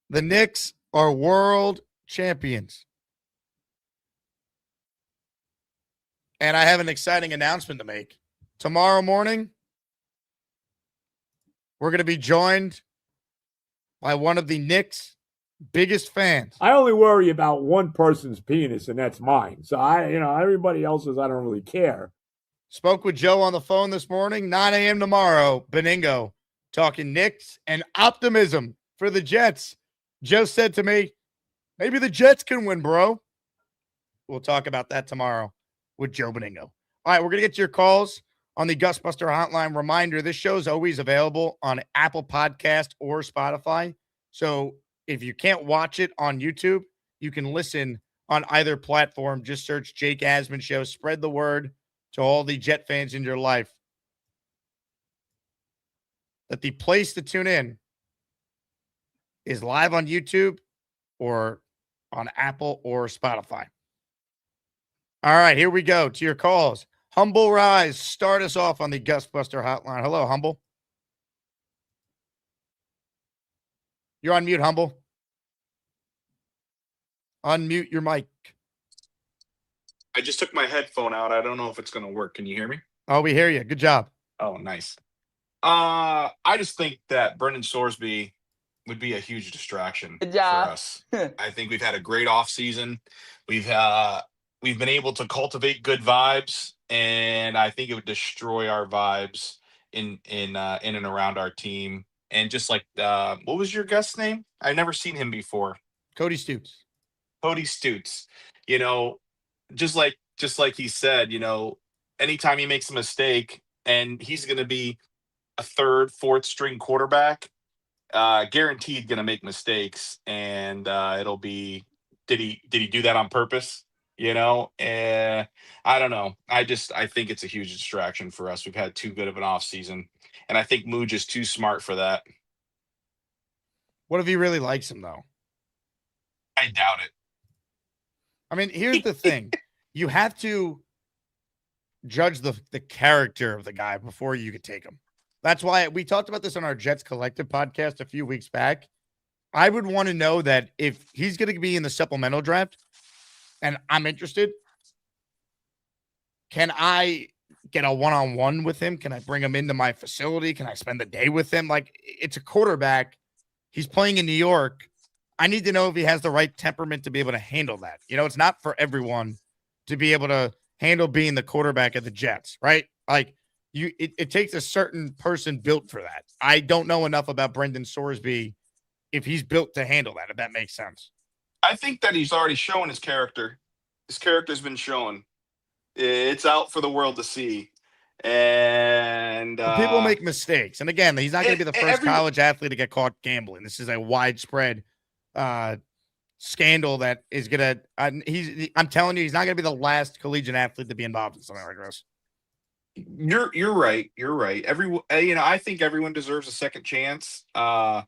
The Knicks are world champions. And I have an exciting announcement to make. Tomorrow morning, we're going to be joined by one of the Knicks' biggest fans. I only worry about one person's penis, and that's mine. So everybody else's, I don't really care. Spoke with Joe on the phone this morning, 9 a.m. tomorrow, Beningo, talking Knicks and optimism for the Jets. Joe said to me, maybe the Jets can win, bro. We'll talk about that tomorrow with Joe Beningo. All right, we're going to get to your calls on the Gusbuster hotline. Reminder, this show is always available on Apple Podcast or Spotify. So if you can't watch it on YouTube, you can listen on either platform. Just search Jake Asman Show. Spread the word to all the Jet fans in your life that the place to tune in is live on YouTube or on Apple or Spotify. All right, here we go to your calls. Humble Rise, start us off on the Gusbuster hotline. Hello, Humble. You're on mute, Humble. Unmute your mic. I just took my headphone out. I don't know if it's going to work. Can you hear me? Oh, we hear you. Good job. Oh, nice. I just think that Brendan Sorsby would be a huge distraction for us. I think we've had a great offseason. We've been able to cultivate good vibes, and I think it would destroy our vibes in and around our team. And just like, what was your guest's name? I've never seen him before. Cody Stoots. Cody Stoots. Just like he said, anytime he makes a mistake, and he's going to be a third, fourth string quarterback, guaranteed going to make mistakes, and it'll be, did he do that on purpose? I don't know. I think it's a huge distraction for us. We've had too good of an off season, and I think Mooj is too smart for that. What if he really likes him, though? I doubt it. I mean, here's the thing. You have to judge the character of the guy before you could take him. That's why we talked about this on our Jets Collective podcast a few weeks back. I would want to know that if he's going to be in the supplemental draft and I'm interested, can I get a one-on-one with him? Can I bring him into my facility? Can I spend the day with him? Like, it's a quarterback. He's playing in New York. I need to know if he has the right temperament to be able to handle that. It's not for everyone to be able to handle being the quarterback of the Jets, right? Like, it takes a certain person built for that. I don't know enough about Brendan Sorsby if he's built to handle that, if that makes sense. I think that he's already shown his character. His character's been shown. It's out for the world to see. And people make mistakes. And again, he's not going to be the first college athlete to get caught gambling. This is a widespread scandal that is going to I'm telling you, he's not going to be the last collegiate athlete to be involved in something like this. You're right. You're right. I think everyone deserves a second chance. But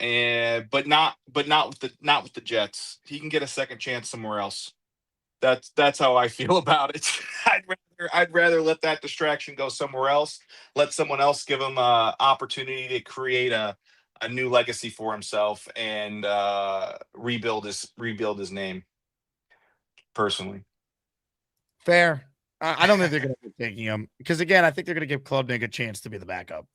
not with the Jets. He can get a second chance somewhere else. That's how I feel about it. I'd rather let that distraction go somewhere else. Let someone else give him an opportunity to create a new legacy for himself and rebuild his name. Personally, fair. I don't think they're going to be taking him because, again, I think they're going to give Klubnik a chance to be the backup.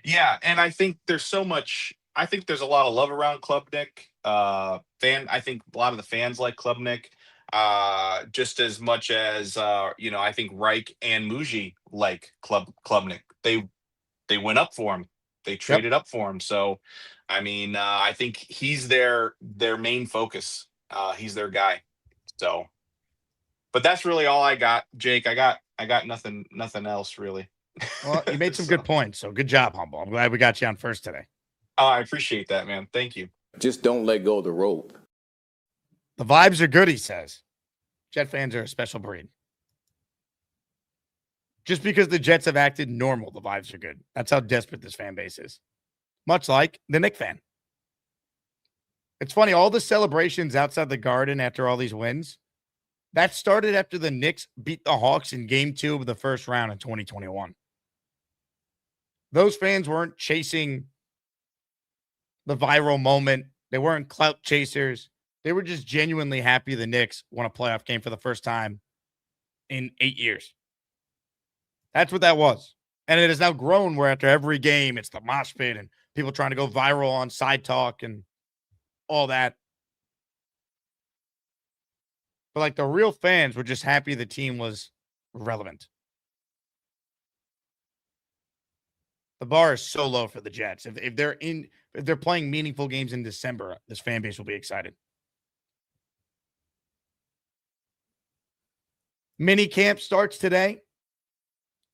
Yeah, and I think there's a lot of love around Klubnik. I think a lot of the fans like Klubnik. Just as much as I think Reich and Muji like Klubnik. They went up for him. They traded up for him. So, I think he's their main focus. He's their guy. So, but that's really all I got, Jake. I got nothing else really. Well, you made some good points. So good job, Humble. I'm glad we got you on first today. Oh, I appreciate that, man. Thank you. Just don't let go of the rope. The vibes are good, he says. Jet fans are a special breed. Just because the Jets have acted normal, the vibes are good. That's how desperate this fan base is. Much like the Knicks fan. It's funny, all the celebrations outside the Garden after all these wins, that started after the Knicks beat the Hawks in Game 2 of the first round in 2021. Those fans weren't chasing the viral moment. They weren't clout chasers. They were just genuinely happy the Knicks won a playoff game for the first time in 8 years. That's what that was. And it has now grown where after every game, it's the mosh pit and people trying to go viral on Side Talk and all that. But like the real fans were just happy the team was relevant. The bar is so low for the Jets. If they're playing meaningful games in December, this fan base will be excited. Mini camp starts today.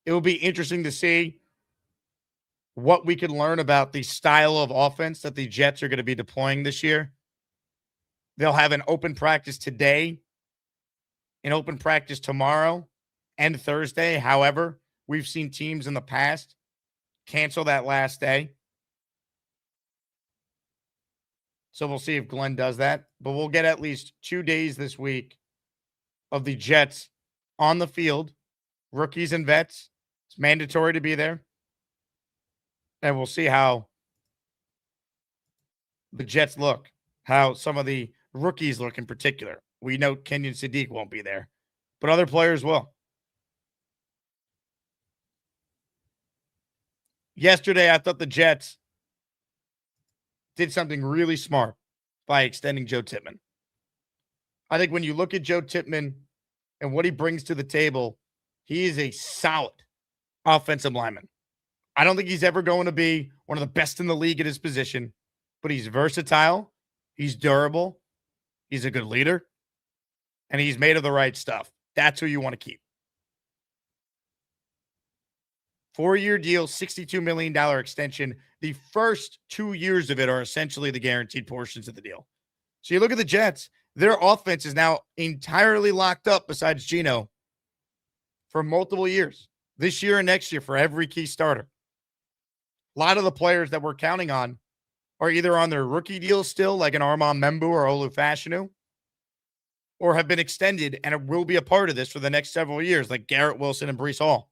It will be interesting to see what we can learn about the style of offense that the Jets are going to be deploying this year. They'll have an open practice today, an open practice tomorrow, and Thursday. However, we've seen teams in the past cancel that last day. So we'll see if Glenn does that. But we'll get at least 2 days this week of the Jets on the field, rookies and vets. It's mandatory to be there. And we'll see how the Jets look, how some of the rookies look in particular. We know Kenyon Sadiq won't be there, but other players will. Yesterday, I thought the Jets did something really smart by extending Joe Tippmann. I think when you look at Joe Tippmann and what he brings to the table, he is a solid offensive lineman. I don't think he's ever going to be one of the best in the league at his position, but he's versatile, he's durable, he's a good leader, and he's made of the right stuff. That's who you want to keep. 4-year deal, $62 million extension. The first 2 years of it are essentially the guaranteed portions of the deal. So you look at the Jets, their offense is now entirely locked up besides Geno for multiple years. This year and next year for every key starter. A lot of the players that we're counting on are either on their rookie deals still, like an Armand Membu or Olu Fashanu, or have been extended and will be a part of this for the next several years, like Garrett Wilson and Breece Hall.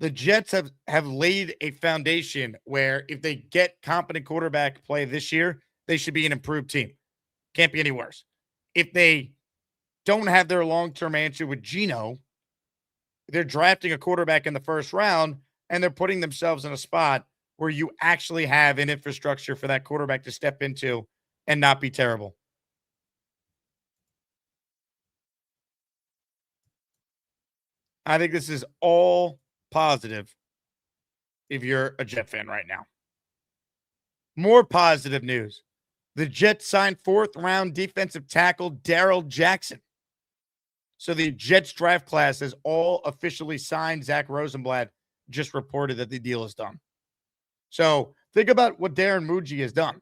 The Jets have laid a foundation where if they get competent quarterback play this year, they should be an improved team. Can't be any worse. If they don't have their long-term answer with Geno, they're drafting a quarterback in the first round, and they're putting themselves in a spot where you actually have an infrastructure for that quarterback to step into and not be terrible. I think this is all positive if you're a Jet fan right now. More positive news. The Jets signed 4th-round defensive tackle Darrell Jackson. So the Jets draft class is all officially signed. Zach Rosenblatt just reported that the deal is done. So think about what Darren Muji has done.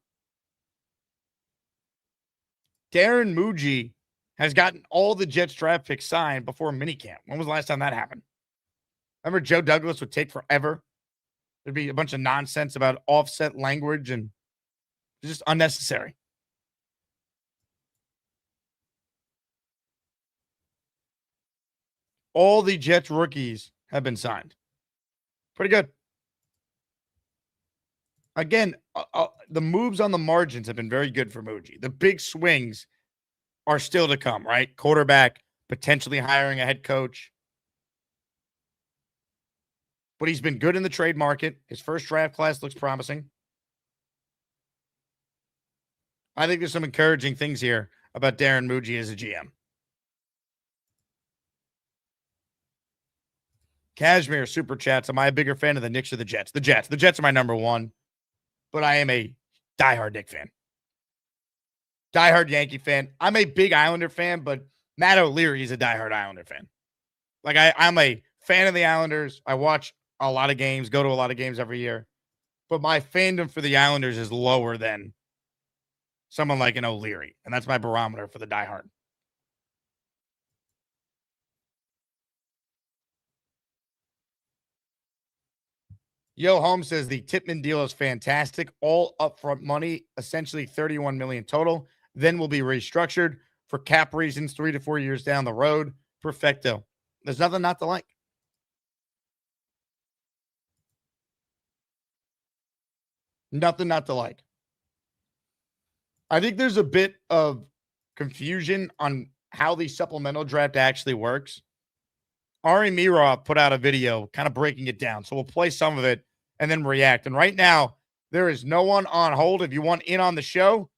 Darren Muji has gotten all the Jets draft picks signed before minicamp. When was the last time that happened? Remember Joe Douglas would take forever? There'd be a bunch of nonsense about offset language and just unnecessary. All the Jets rookies have been signed. Pretty good. Again, the moves on the margins have been very good for Muji. The big swings are still to come, right? Quarterback, potentially hiring a head coach. But he's been good in the trade market. His first draft class looks promising. I think there's some encouraging things here about Darren Muji as a GM. Cashmere super chats. Am I a bigger fan of the Knicks or the Jets? The Jets. The Jets are my number one, but I am a diehard Knicks fan. Diehard Yankee fan. I'm a big Islander fan, but Matt O'Leary is a diehard Islander fan. Like I'm a fan of the Islanders. I watch a lot of games, go to a lot of games every year, but my fandom for the Islanders is lower than someone like an O'Leary, and that's my barometer for the diehard. Yo Holmes says the Tippmann deal is fantastic. All upfront money, essentially $31 million total, then will be restructured for cap reasons 3 to 4 years down the road. Perfecto. There's nothing not to like. Nothing not to like. I think there's a bit of confusion on how the supplemental draft actually works. Ari Mirov put out a video kind of breaking it down. So we'll play some of it and then react. And right now, there is no one on hold. If you want in on the show,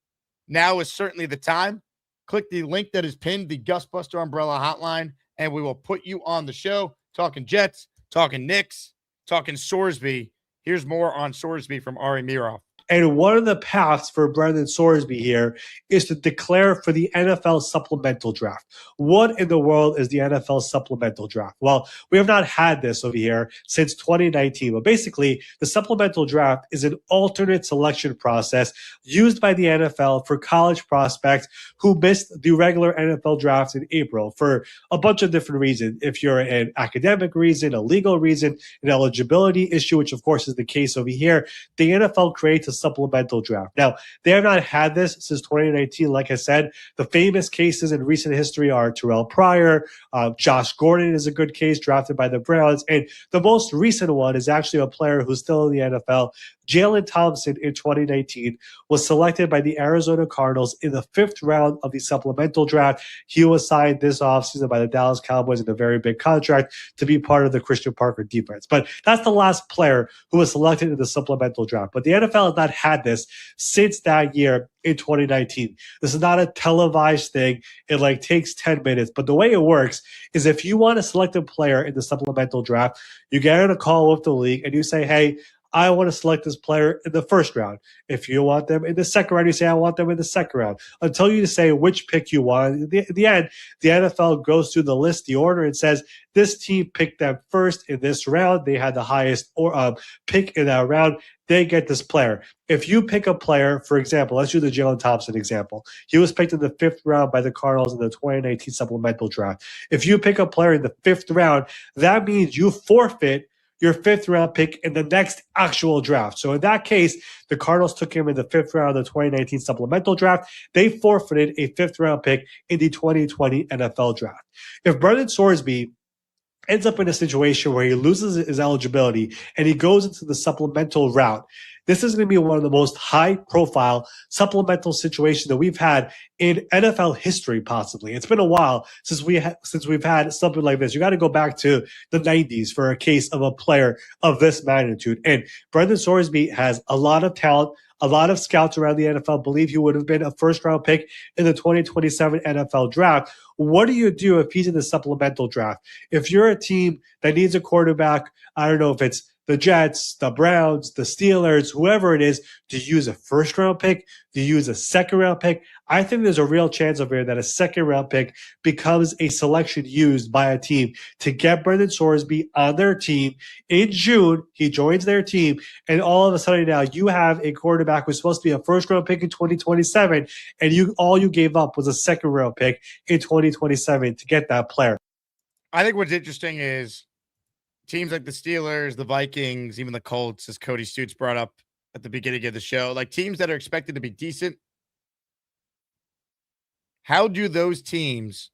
now is certainly the time. Click the link that is pinned, the Gusbuster Umbrella hotline, and we will put you on the show. Talking Jets, talking Knicks, talking Sorsby. Here's more on Sorsby from Ari Mirov. And one of the paths for Brendan Sorsby here is to declare for the NFL supplemental draft. What in the world is the NFL supplemental draft? Well, we have not had this over here since 2019. But basically, the supplemental draft is an alternate selection process used by the NFL for college prospects who missed the regular NFL draft in April for a bunch of different reasons. If you're an academic reason, a legal reason, an eligibility issue, which of course is the case over here, the NFL creates a supplemental draft. Now, they have not had this since 2019. Like I said, the famous cases in recent history are Terrell Pryor, Josh Gordon is a good case, drafted by the Browns, and the most recent one is actually a player who's still in the NFL. Jalen Thompson in 2019 was selected by the Arizona Cardinals in the 5th round of the supplemental draft. He was signed this offseason by the Dallas Cowboys in a very big contract to be part of the Christian Parker defense. But that's the last player who was selected in the supplemental draft. But the NFL has not had this since that year in 2019. This is not a televised thing. It takes 10 minutes. But the way it works is if you want to select a player in the supplemental draft, you get on a call with the league and you say, hey, I want to select this player in the 1st round. If you want them in the 2nd round, you say, I want them in the 2nd round. Until you say which pick you want. At the end, the NFL goes through the list, the order, and says, this team picked them first in this round. They had the highest pick in that round. They get this player. If you pick a player, for example, let's do the Jalen Thompson example. He was picked in the 5th round by the Cardinals in the 2019 supplemental draft. If you pick a player in the 5th round, that means you forfeit your 5th round pick in the next actual draft. So in that case, the Cardinals took him in the 5th round of the 2019 supplemental draft. They forfeited a 5th round pick in the 2020 NFL draft. If Brendan Sorsby ends up in a situation where he loses his eligibility and he goes into the supplemental route, this is going to be one of the most high-profile supplemental situations that we've had in NFL history, possibly. It's been a while since we've had something like this. You got to go back to the 90s for a case of a player of this magnitude. And Brendan Sorsby has a lot of talent. A lot of scouts around the NFL believe he would have been a 1st-round pick in the 2027 NFL draft. What do you do if he's in the supplemental draft? If you're a team that needs a quarterback, I don't know if it's the Jets, the Browns, the Steelers, whoever it is, to use a first-round pick, to use a second-round pick. I think there's a real chance over here that a second-round pick becomes a selection used by a team to get Brendan Sorsby on their team. In June, he joins their team, and all of a sudden now you have a quarterback who's supposed to be a first-round pick in 2027, and all you gave up was a second-round pick in 2027 to get that player. I think what's interesting is teams like the Steelers, the Vikings, even the Colts, as Cody Stoots brought up at the beginning of the show, like teams that are expected to be decent. How do those teams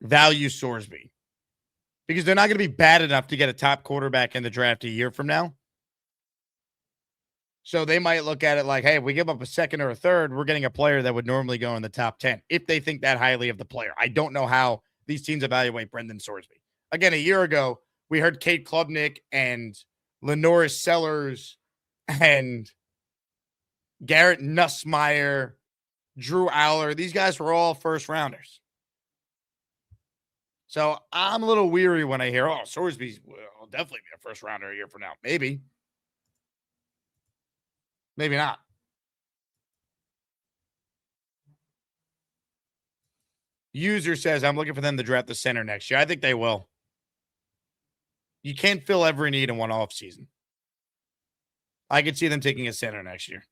value Sorsby? Because they're not going to be bad enough to get a top quarterback in the draft a year from now. So they might look at it like, hey, if we give up a second or a third, we're getting a player that would normally go in the top 10 if they think that highly of the player. I don't know how these teams evaluate Brendan Sorsby. Again, a year ago, we heard Kate Klubnik and Lenoris Sellers and Garrett Nussmeier, Drew Aller. These guys were all first rounders. So I'm a little weary when I hear, oh, Sorsby will definitely be a first rounder a year from now. Maybe. Maybe not. User says, I'm looking for them to draft the center next year. I think they will. You can't fill every need in one offseason. I could see them taking a center next year.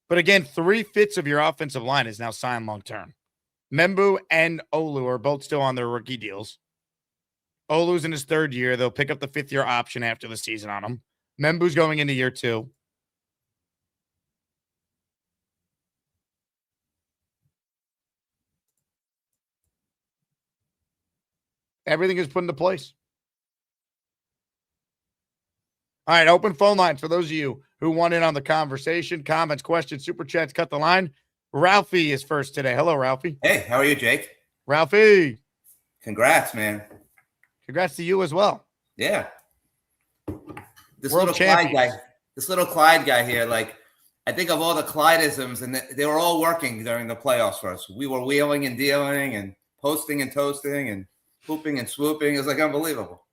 But again, 3/5 of your offensive line is now signed long-term. Membu and Olu are both still on their rookie deals. Olu's in his third year. They'll pick up the fifth-year option after the season on him. Membu's going into year 2. Everything is put into place. All right, open phone lines for those of you who want in on the conversation. Comments, questions, super chats, cut the line. Ralphie is first today. Hello, Ralphie. Hey, how are you, Jake? Ralphie. Congrats, man. Congrats to you as well. Yeah. This World little Clyde guy here, like, I think of all the Clydeisms, and they were all working during the playoffs for us. We were wheeling and dealing and posting and toasting and pooping and swooping. It was like unbelievable.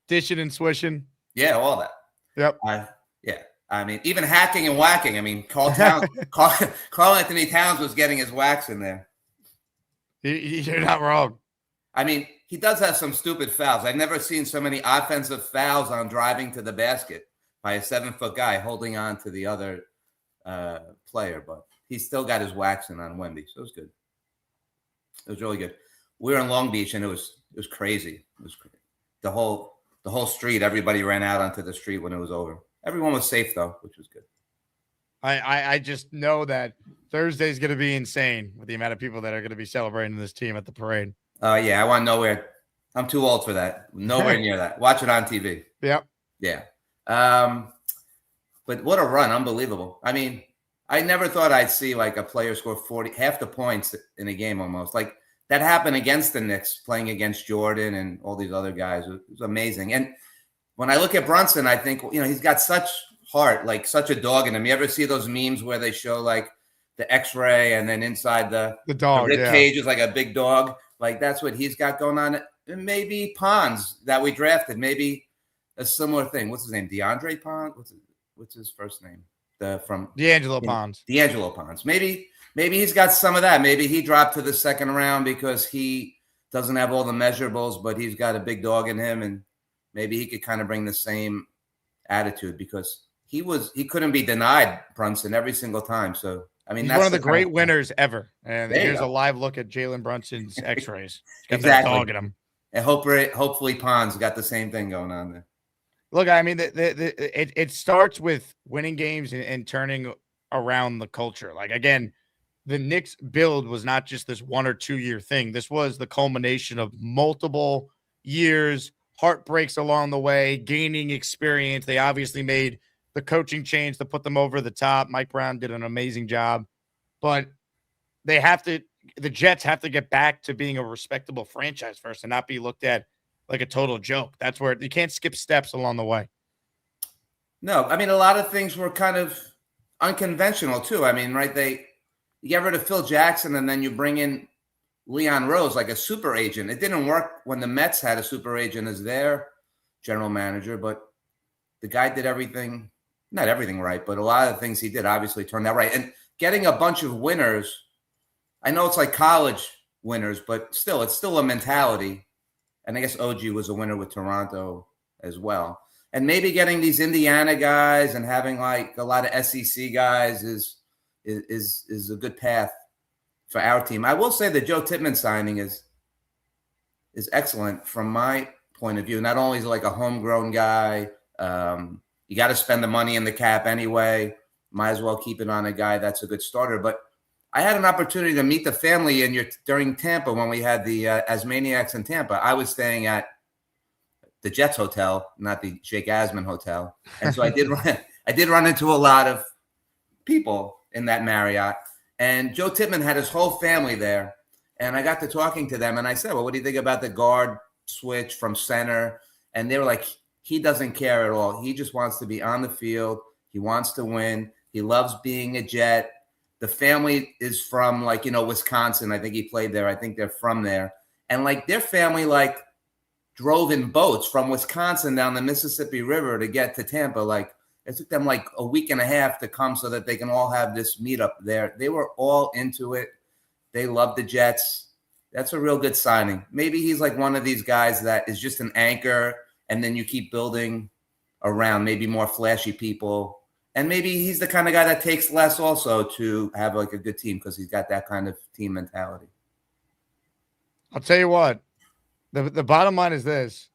Dishing and swishing. Yeah, all that. Yep. Yeah. I mean, even hacking and whacking. I mean, Carl Anthony Towns was getting his whacks in there. You're not wrong. I mean, he does have some stupid fouls. I've never seen so many offensive fouls on driving to the basket by a 7-foot guy holding on to the other player, but he still got his whacks in on Wemby, so it was good. It was really good. We were in Long Beach, and it was crazy. It was crazy. The whole street, everybody ran out onto the street when it was over. Everyone was safe, though, which was good. I just know that Thursday's going to be insane with the amount of people that are going to be celebrating this team at the parade. Yeah, I want nowhere. I'm too old for that. Nowhere near that. Watch it on TV. Yep. Yeah. But what a run. Unbelievable. I mean, I never thought I'd see like a player score 40, half the points in a game almost. Like that happened against the Knicks, playing against Jordan and all these other guys. It was amazing. And when I look at Brunson, I think, he's got such heart, like such a dog in him. You ever see those memes where they show like the X-ray and then inside the dog, the rib cage is like a big dog? Like that's what he's got going on. And maybe Pons that we drafted, maybe a similar thing. What's his name? DeAndre Pons? What's his first name? From D'Angelo Pons. D'Angelo Pons. Maybe he's got some of that. Maybe he dropped to the second round because he doesn't have all the measurables, but he's got a big dog in him, and maybe he could kind of bring the same attitude because he couldn't be denied Brunson every single time. So I mean, he's that's one of the great winners ever. And here's a live look at Jalen Brunson's X-rays. He's got that dog in him. And hopefully Pons got the same thing going on there. Look, I mean, it starts with winning games and turning around the culture. Like, again, the Knicks build was not just this 1 or 2 year thing. This was the culmination of multiple years, heartbreaks along the way, gaining experience. They obviously made the coaching change to put them over the top. Mike Brown did an amazing job. But the Jets have to get back to being a respectable franchise first and not be looked at like a total joke. That's where you can't skip steps along the way. No, I mean, a lot of things were kind of unconventional too. I mean, right? You get rid of Phil Jackson and then you bring in Leon Rose like a super agent. It didn't work when the Mets had a super agent as their general manager, but the guy did everything, not everything right, but a lot of the things he did obviously turned out right. And getting a bunch of winners, I know it's like college winners, but still, it's still a mentality. And I guess OG was a winner with Toronto as well. And maybe getting these Indiana guys and having like a lot of SEC guys is a good path for our team. I will say the Joe Tippmann signing is excellent from my point of view. Not only is he like a homegrown guy, you got to spend the money in the cap anyway. Might as well keep it on a guy that's a good starter. But I had an opportunity to meet the family during Tampa when we had the Asmaniacs in Tampa. I was staying at the Jets hotel, not the Jake Asman hotel, and so I did run into a lot of people in that Marriott. And Joe Tippmann had his whole family there, and I got to talking to them, and I said, "Well, what do you think about the guard switch from center?" And they were like, "He doesn't care at all. He just wants to be on the field. He wants to win. He loves being a Jet." The family is from Wisconsin. I think he played there. I think they're from there. And their family drove in boats from Wisconsin down the Mississippi River to get to Tampa. It took them a week and a half to come so that they can all have this meetup there. They were all into it. They love the Jets. That's a real good signing. Maybe he's one of these guys that is just an anchor, and then you keep building around maybe more flashy people. And maybe he's the kind of guy that takes less also to have a good team because he's got that kind of team mentality. I'll tell you what, the bottom line is this.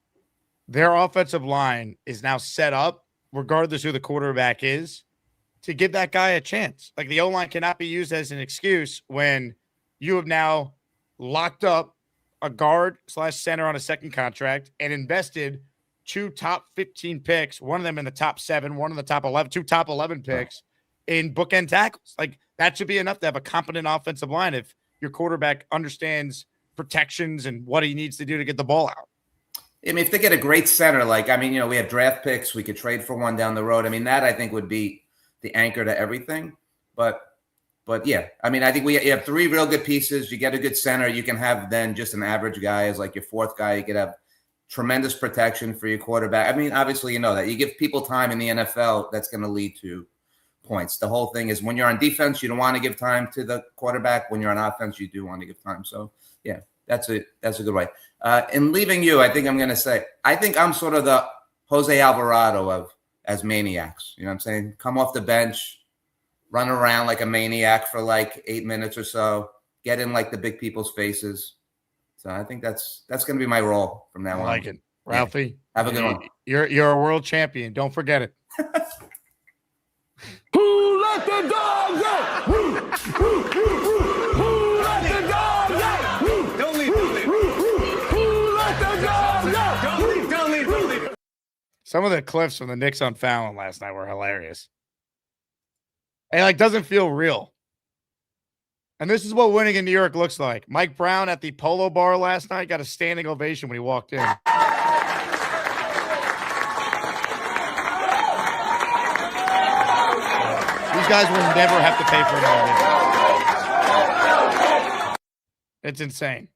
Their offensive line is now set up, regardless who the quarterback is, to give that guy a chance. The O-line cannot be used as an excuse when you have now locked up a guard/center on a second contract and invested 2 top 15 picks, one of them in the top 7, one in the top 11, 2 top 11 picks in bookend tackles. That should be enough to have a competent offensive line if your quarterback understands protections and what he needs to do to get the ball out. I mean, if they get a great center, we have draft picks, we could trade for one down the road. I mean, that I think would be the anchor to everything. But yeah, I mean, I think you have 3 real good pieces. You get a good center. You can have then just an average guy as your 4th guy. You could have tremendous protection for your quarterback. I mean, obviously, you know that. You give people time in the NFL, that's going to lead to points. The whole thing is when you're on defense, you don't want to give time to the quarterback. When you're on offense, you do want to give time. So, yeah, that's a good way. In leaving you, I think I'm going to say, I think I'm sort of the Jose Alvarado of Asmaniacs. You know what I'm saying? Come off the bench, run around like a maniac for 8 minutes or so, get in the big people's faces. So I think that's going to be my role from now on. I like it. Ralphie, yeah. Have a good one. You're a world champion. Don't forget it. Who let the dogs out? Who let the dogs out? Don't leave. Who let the dogs out? Don't leave. Some of the clips from the Knicks on Fallon last night were hilarious. It doesn't feel real. And this is what winning in New York looks like. Mike Brown at the Polo Bar last night got a standing ovation when he walked in. These guys will never have to pay for an audience. It's insane.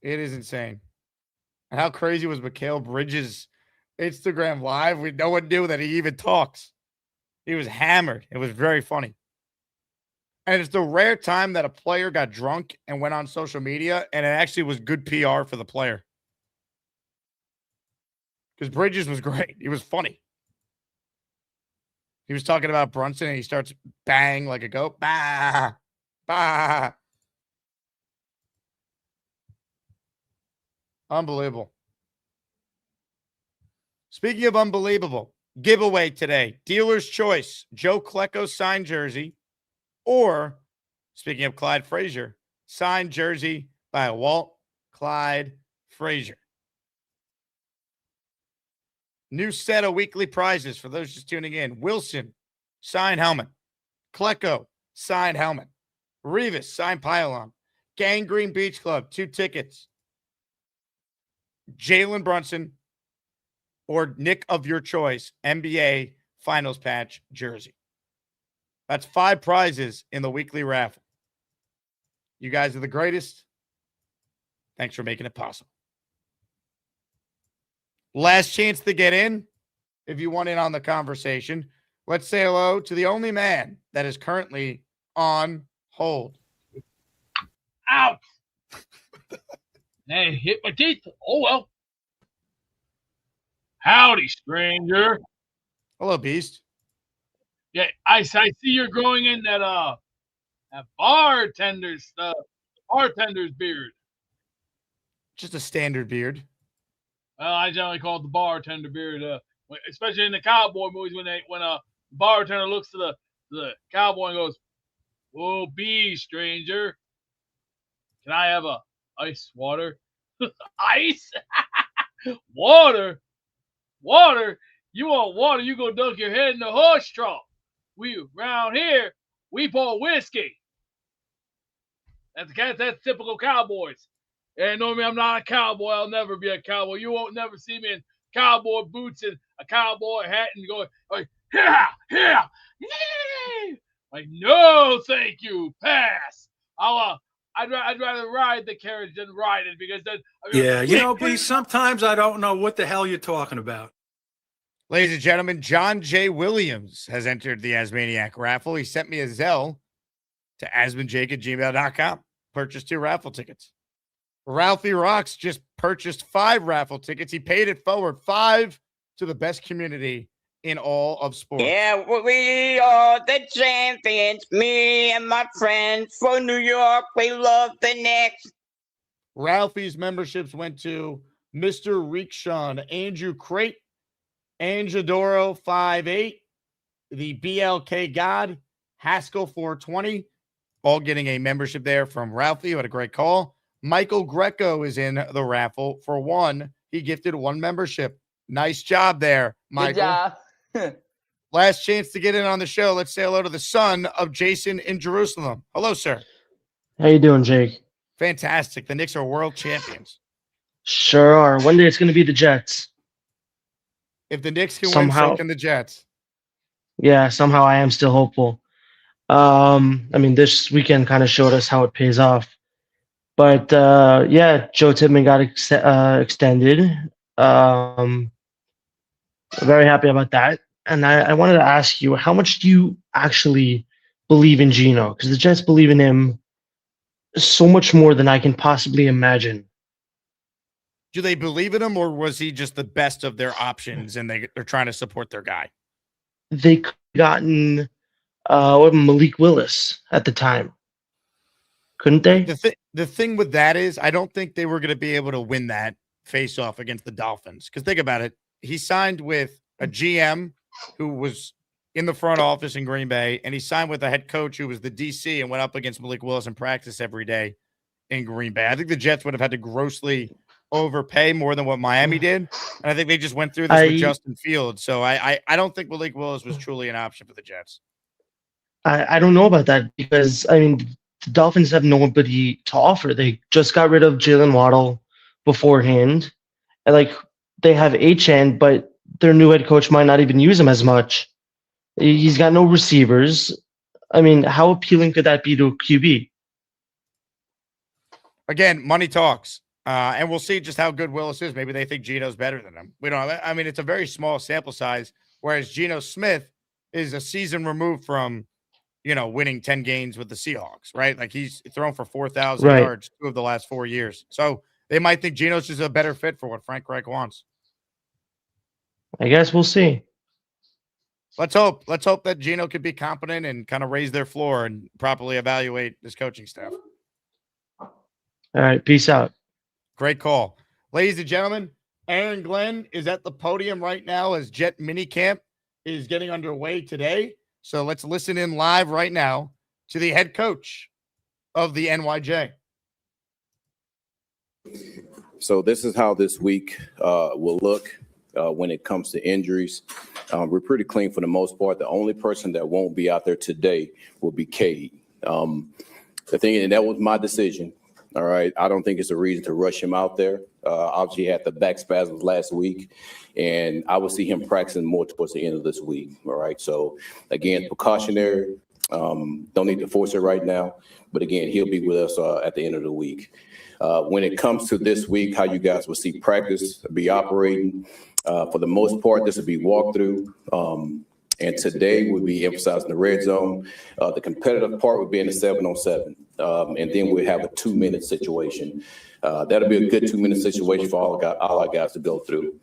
It is insane. And how crazy was Mikal Bridges' Instagram live? No one knew that he even talks. He was hammered. It was very funny. And it's the rare time that a player got drunk and went on social media, and it actually was good PR for the player. Because Bridges was great. He was funny. He was talking about Brunson, and he starts bang like a goat. Bah, bah. Unbelievable. Speaking of unbelievable, giveaway today. Dealer's choice. Joe Klecko signed jersey. Or, speaking of Clyde Frazier, signed jersey by Walt Clyde Frazier. New set of weekly prizes for those just tuning in. Wilson, signed helmet. Klecko, signed helmet. Revis, signed pylon. Gang Green Beach Club, 2 tickets. Jalen Brunson or Nick of your choice, NBA Finals patch jersey. That's 5 prizes in the weekly raffle. You guys are the greatest. Thanks for making it possible. Last chance to get in. If you want in on the conversation, let's say hello to the only man that is currently on hold. Ouch! Hey, hit my teeth. Oh, well. Howdy, stranger. Hello, Beast. Yeah, I see you're growing in that bartender's beard. Just a standard beard. Well, I generally call it the bartender beard, especially in the cowboy movies when a bartender looks to the cowboy and goes, "Whoa, be stranger, can I have a ice water?" Ice? Water? You want water? You go dunk your head in the horse trough. We round here, we pour whiskey. That's typical cowboys. And normally I'm not a cowboy. I'll never be a cowboy. You won't never see me in cowboy boots and a cowboy hat and going like, yeah. Like, no, thank you. Pass. I'd rather ride the carriage than ride it because then. B, sometimes I don't know what the hell you're talking about. Ladies and gentlemen, John J. Williams has entered the Asmaniac raffle. He sent me a Zelle to asmanjake@gmail.com. Purchased 2 raffle tickets. Ralphie Rocks just purchased 5 raffle tickets. He paid it forward, 5 to the best community in all of sports. Yeah, we are the champions. Me and my friends from New York, we love the Knicks. Ralphie's memberships went to Mr. Rikshawn, Andrew Crate, Anjadoro 58, the BLK God, Haskell 420, all getting a membership there from Ralphie, who had a great call. Michael Greco is in the raffle for 1. He gifted 1 membership. Nice job there, Michael. Good job. Last chance to get in on the show. Let's say hello to the son of Jason in Jerusalem. Hello, sir. How you doing, Jake? Fantastic. The Knicks are world champions. Sure are. One day it's going to be the Jets. If the Knicks can win, Somehow. so can the Jets. Yeah, somehow I am still hopeful. This weekend kind of showed us how it pays off. But, Joe Tippmann got extended. Very happy about that. And I wanted to ask you, how much do you actually believe in Geno? Because the Jets believe in him so much more than I can possibly imagine. Do they believe in him, or was he just the best of their options and they're trying to support their guy? They could have gotten Malik Willis at the time. Couldn't they? The thing with that is I don't think they were going to be able to win that face-off against the Dolphins. Because think about it. He signed with a GM who was in the front office in Green Bay, and he signed with a head coach who was the DC and went up against Malik Willis in practice every day in Green Bay. I think the Jets would have had to grossly overpay more than what Miami did. And I think they just went through this with Justin Fields. So I don't think Malik Willis was truly an option for the Jets. I don't know about that because, the Dolphins have nobody to offer. They just got rid of Jalen Waddle beforehand. And, they have HN, but their new head coach might not even use him as much. He's got no receivers. How appealing could that be to a QB? Again, money talks. And we'll see just how good Willis is. Maybe they think Geno's better than him. We don't know. It's a very small sample size, whereas Geno Smith is a season removed from, winning 10 games with the Seahawks, right? Like he's thrown for 4,000 yards 2 of the last 4 years. So they might think Geno's just a better fit for what Frank Reich wants. I guess we'll see. Let's hope that Geno could be competent and kind of raise their floor and properly evaluate his coaching staff. All right. Peace out. Great call. Ladies and gentlemen, Aaron Glenn is at the podium right now as Jet Minicamp is getting underway today. So let's listen in live right now to the head coach of the NYJ. So this is how this week will look when it comes to injuries. We're pretty clean for the most part. The only person that won't be out there today will be Cade. The thing, and that was my decision. All right. I don't think it's a reason to rush him out there. Obviously, he had the back spasms last week, and I will see him practicing more towards the end of this week. All right. So, again, precautionary. Don't need to force it right now. But again, he'll be with us at the end of the week. When it comes to this week, how you guys will see practice be operating, for the most part, this will be walkthrough. And today we'll be emphasizing the red zone. The competitive part will be in the 7-on-7. And then we'll have a 2-minute situation. That'll be a good 2-minute situation for all our guys to go through.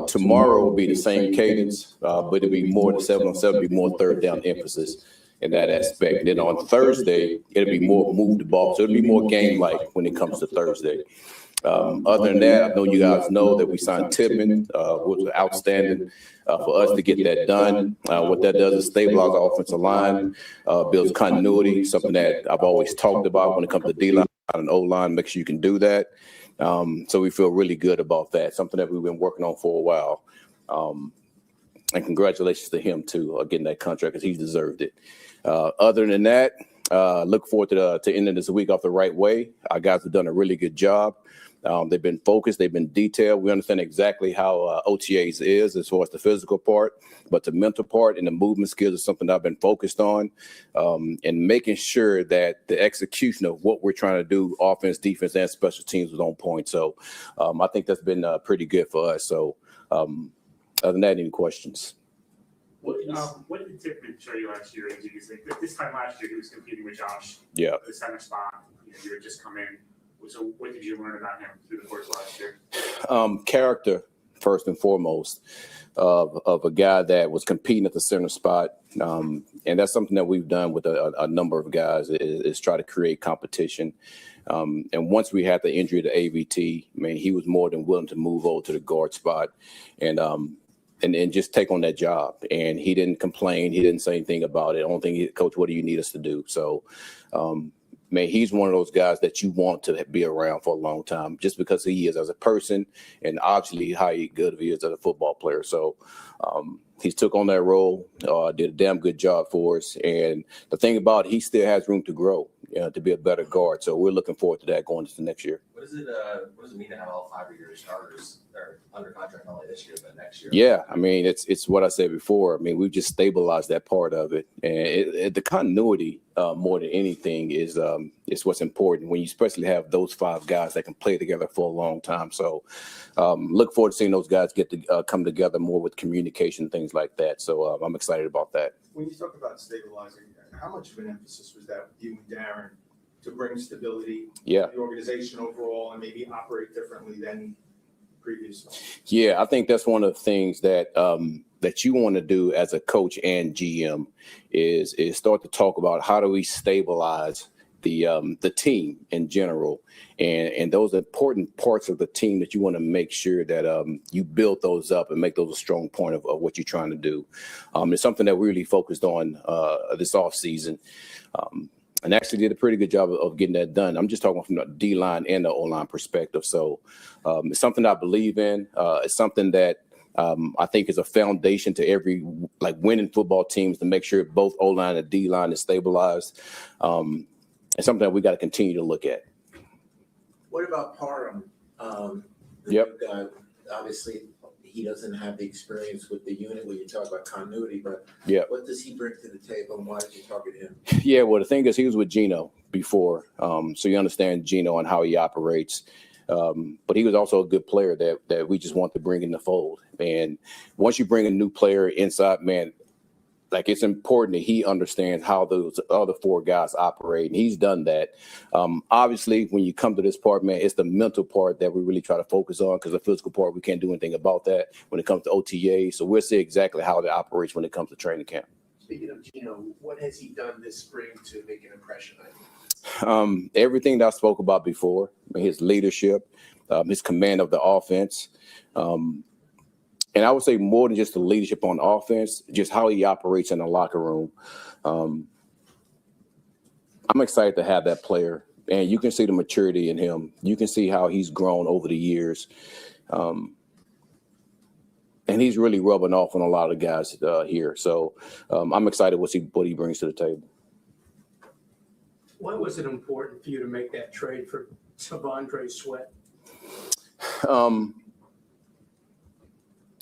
Tomorrow will be the same cadence, but it'll be more the 7-on-7, be more third down emphasis in that aspect. And then on Thursday, it'll be more move the ball. So it'll be more game-like when it comes to Thursday. Other than that, I know you guys know that we signed Tippmann, which was outstanding for us to get that done. What that does is stabilize the offensive line, builds continuity, something that I've always talked about when it comes to D-line and O-line, make sure you can do that. So we feel really good about that, something that we've been working on for a while. And congratulations to him, too, getting that contract because he deserved it. Other than that, look forward to ending this week off the right way. Our guys have done a really good job. They've been focused. They've been detailed. We understand exactly how OTAs is as far as the physical part, but the mental part and the movement skills is something that I've been focused on, and making sure that the execution of what we're trying to do, offense, defense, and special teams was on point. So I think that's been pretty good for us. So other than that, any questions? What did Tippmann show you last year? Do you think that this time last year he was competing with Josh? Yeah. At the center spot. You had just come in. So what did you learn about him through the course last year? Character, first and foremost, of a guy that was competing at the center spot. And that's something that we've done with a number of guys is try to create competition. And once we had the injury to AVT, man, he was more than willing to move over to the guard spot and just take on that job. And he didn't complain. He didn't say anything about it. Only thing, Coach, what do you need us to do? So, man, he's one of those guys that you want to be around for a long time just because he is as a person and obviously how good he is as a football player. So he's took on that role, did a damn good job for us. And the thing about it, he still has room to grow, to be a better guard. So we're looking forward to that going into next year. What does it mean to have all 5 of your starters are under contract not only this year but next year? Yeah, I mean it's what I said before. I mean we've just stabilized that part of it, and the continuity more than anything is what's important when you especially have those 5 guys that can play together for a long time. So look forward to seeing those guys get to come together more with communication, things like that. So I'm excited about that. When you talk about stabilizing, how much of an emphasis was that with you and Darren to bring stability to the organization overall and maybe operate differently than previously? Yeah, I think that's one of the things that that you want to do as a coach and GM is start to talk about how do we stabilize the team in general and those important parts of the team that you want to make sure that you build those up and make those a strong point of what you're trying to do. It's something that we really focused on this off season. And actually did a pretty good job of getting that done. I'm just talking from the D-line and the O-line perspective. So it's something I believe in. It's something that I think is a foundation to every winning football teams to make sure both O-line and D-line is stabilized. It's something that we got to continue to look at. What about Parham? Yep. Obviously, he doesn't have the experience with the unit when you talk about continuity, but what does he bring to the table and why did you target him? Yeah, well, the thing is he was with Gino before, so you understand Gino and how he operates. But he was also a good player that we just want to bring in the fold. And once you bring a new player inside, man, it's important that he understands how those other 4 guys operate, and he's done that. Obviously, when you come to this part, man, it's the mental part that we really try to focus on because the physical part, we can't do anything about that when it comes to OTA. So we'll see exactly how it operates when it comes to training camp. Speaking of Gino, what has he done this spring to make an impression on you? Everything that I spoke about before, his leadership, his command of the offense, and I would say more than just the leadership on offense, just how he operates in the locker room. I'm excited to have that player, and you can see the maturity in him. You can see how he's grown over the years. And he's really rubbing off on a lot of guys here. So I'm excited what he brings to the table. Why was it important for you to make that trade for Savondre Sweat?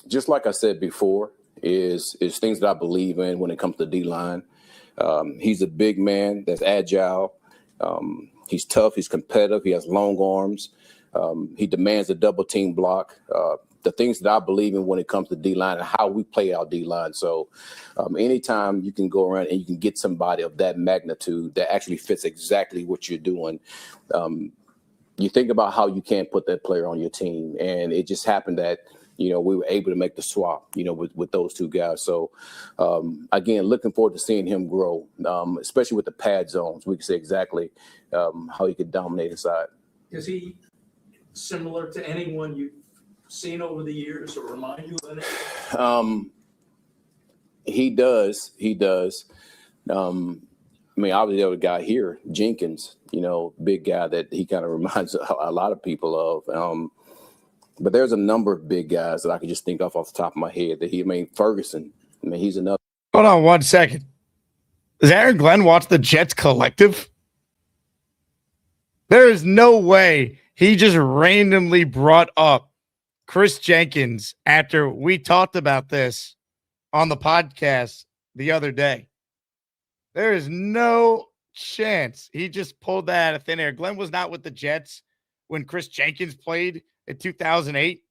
Just like I said before, is things that I believe in when it comes to D-line. He's a big man that's agile. He's tough. He's competitive. He has long arms. He demands a double team block. The things that I believe in when it comes to D-line and how we play our D-line. So anytime you can go around and you can get somebody of that magnitude that actually fits exactly what you're doing, you think about how you can't put that player on your team. And it just happened that, we were able to make the swap, with those two guys. So, again, looking forward to seeing him grow, especially with the pad zones. We can say exactly how he could dominate inside. Is he similar to anyone you've seen over the years or remind you of anything? He does. Obviously, the other guy here, Jenkins, big guy that he kind of reminds a lot of people of. But there's a number of big guys that I could just think off the top of my head Ferguson. He's another. Hold on 1 second. Does Aaron Glenn watch the Jets Collective? There is no way he just randomly brought up Chris Jenkins after we talked about this on the podcast the other day. There is no chance he just pulled that out of thin air. Glenn was not with the Jets when Chris Jenkins played in 2008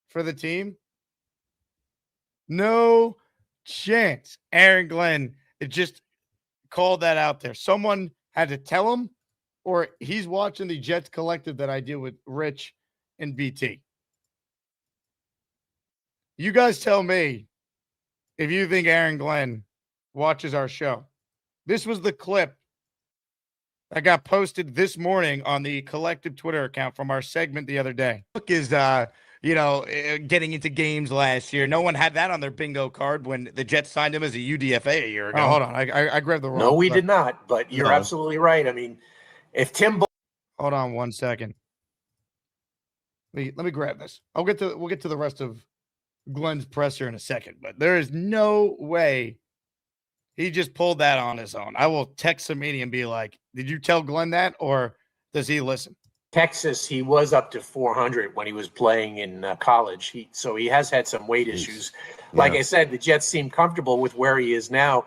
for the team. No chance. Aaron Glenn just called that out there. Someone had to tell him, or he's watching the Jets Collective that I do with Rich and BT. You guys tell me if you think Aaron Glenn watches our show. This was the clip that got posted this morning on the Collective Twitter account from our segment the other day. Look is, getting into games last year. No one had that on their bingo card when the Jets signed him as a UDFA a year ago. Oh, hold on. I grabbed the wrong. No, we did not, but you're absolutely right. I mean, if Tim... Hold on 1 second. Let me grab this. We'll get to the rest of Glenn's presser in a second, but there is no way he just pulled that on his own. I will text Samini and be like, did you tell Glenn that, or does he listen? Texas, he was up to 400 when he was playing in college. So he has had some weight issues. Like I said, the Jets seem comfortable with where he is now.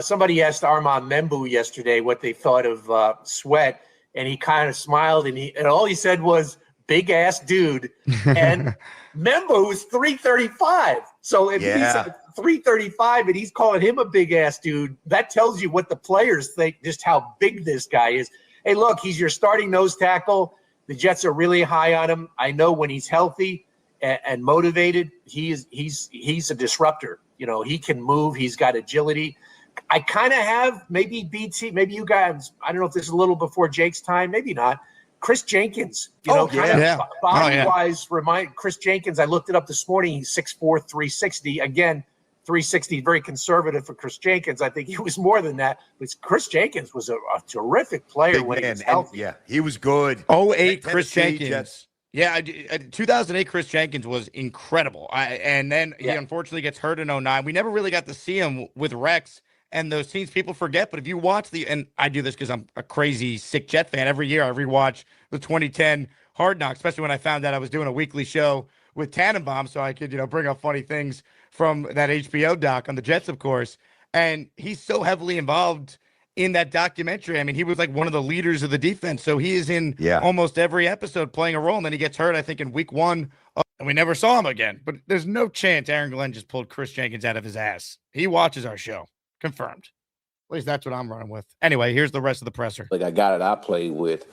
Somebody asked Armand Membu yesterday what they thought of Sweat, and he kind of smiled, and all he said was, big ass dude. And Membu was 335. So if he's 335 and he's calling him a big ass dude, that tells you what the players think, just how big this guy is. Hey, look, he's your starting nose tackle. The Jets are really high on him. I know when he's healthy and motivated, he's a disruptor. He can move. He's got agility. I kind of have maybe BT, maybe you guys, I don't know if this is a little before Jake's time, maybe not. Chris Jenkins, body-wise, remind Chris Jenkins, I looked it up this morning, he's 6'4", 360. Again, 360, very conservative for Chris Jenkins. I think he was more than that. But Chris Jenkins was a terrific player when he was healthy. He was good. 08 Chris Jenkins. 2008 Chris Jenkins was incredible. And then he unfortunately gets hurt in 09. We never really got to see him with Rex and those teams. People forget, but if you watch and I do this because I'm a crazy sick Jet fan. Every year I rewatch the 2010 Hard Knocks, especially when I found out I was doing a weekly show with Tannenbaum so I could, bring up funny things from that HBO doc on the Jets, of course. And he's so heavily involved in that documentary. I mean, he was like one of the leaders of the defense. So he is in almost every episode playing a role. And then he gets hurt, I think, in week 1. And we never saw him again. But there's no chance Aaron Glenn just pulled Chris Jenkins out of his ass. He watches our show. Confirmed. At least that's what I'm running with. Anyway, here's the rest of the presser. Like a guy that I played with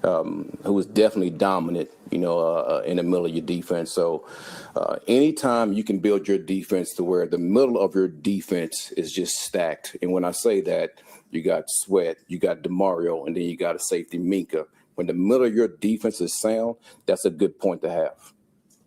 who was definitely dominant, in the middle of your defense. So anytime you can build your defense to where the middle of your defense is just stacked. And when I say that, you got Sweat, you got DeMario, and then you got a safety, Minka. When the middle of your defense is sound, that's a good point to have.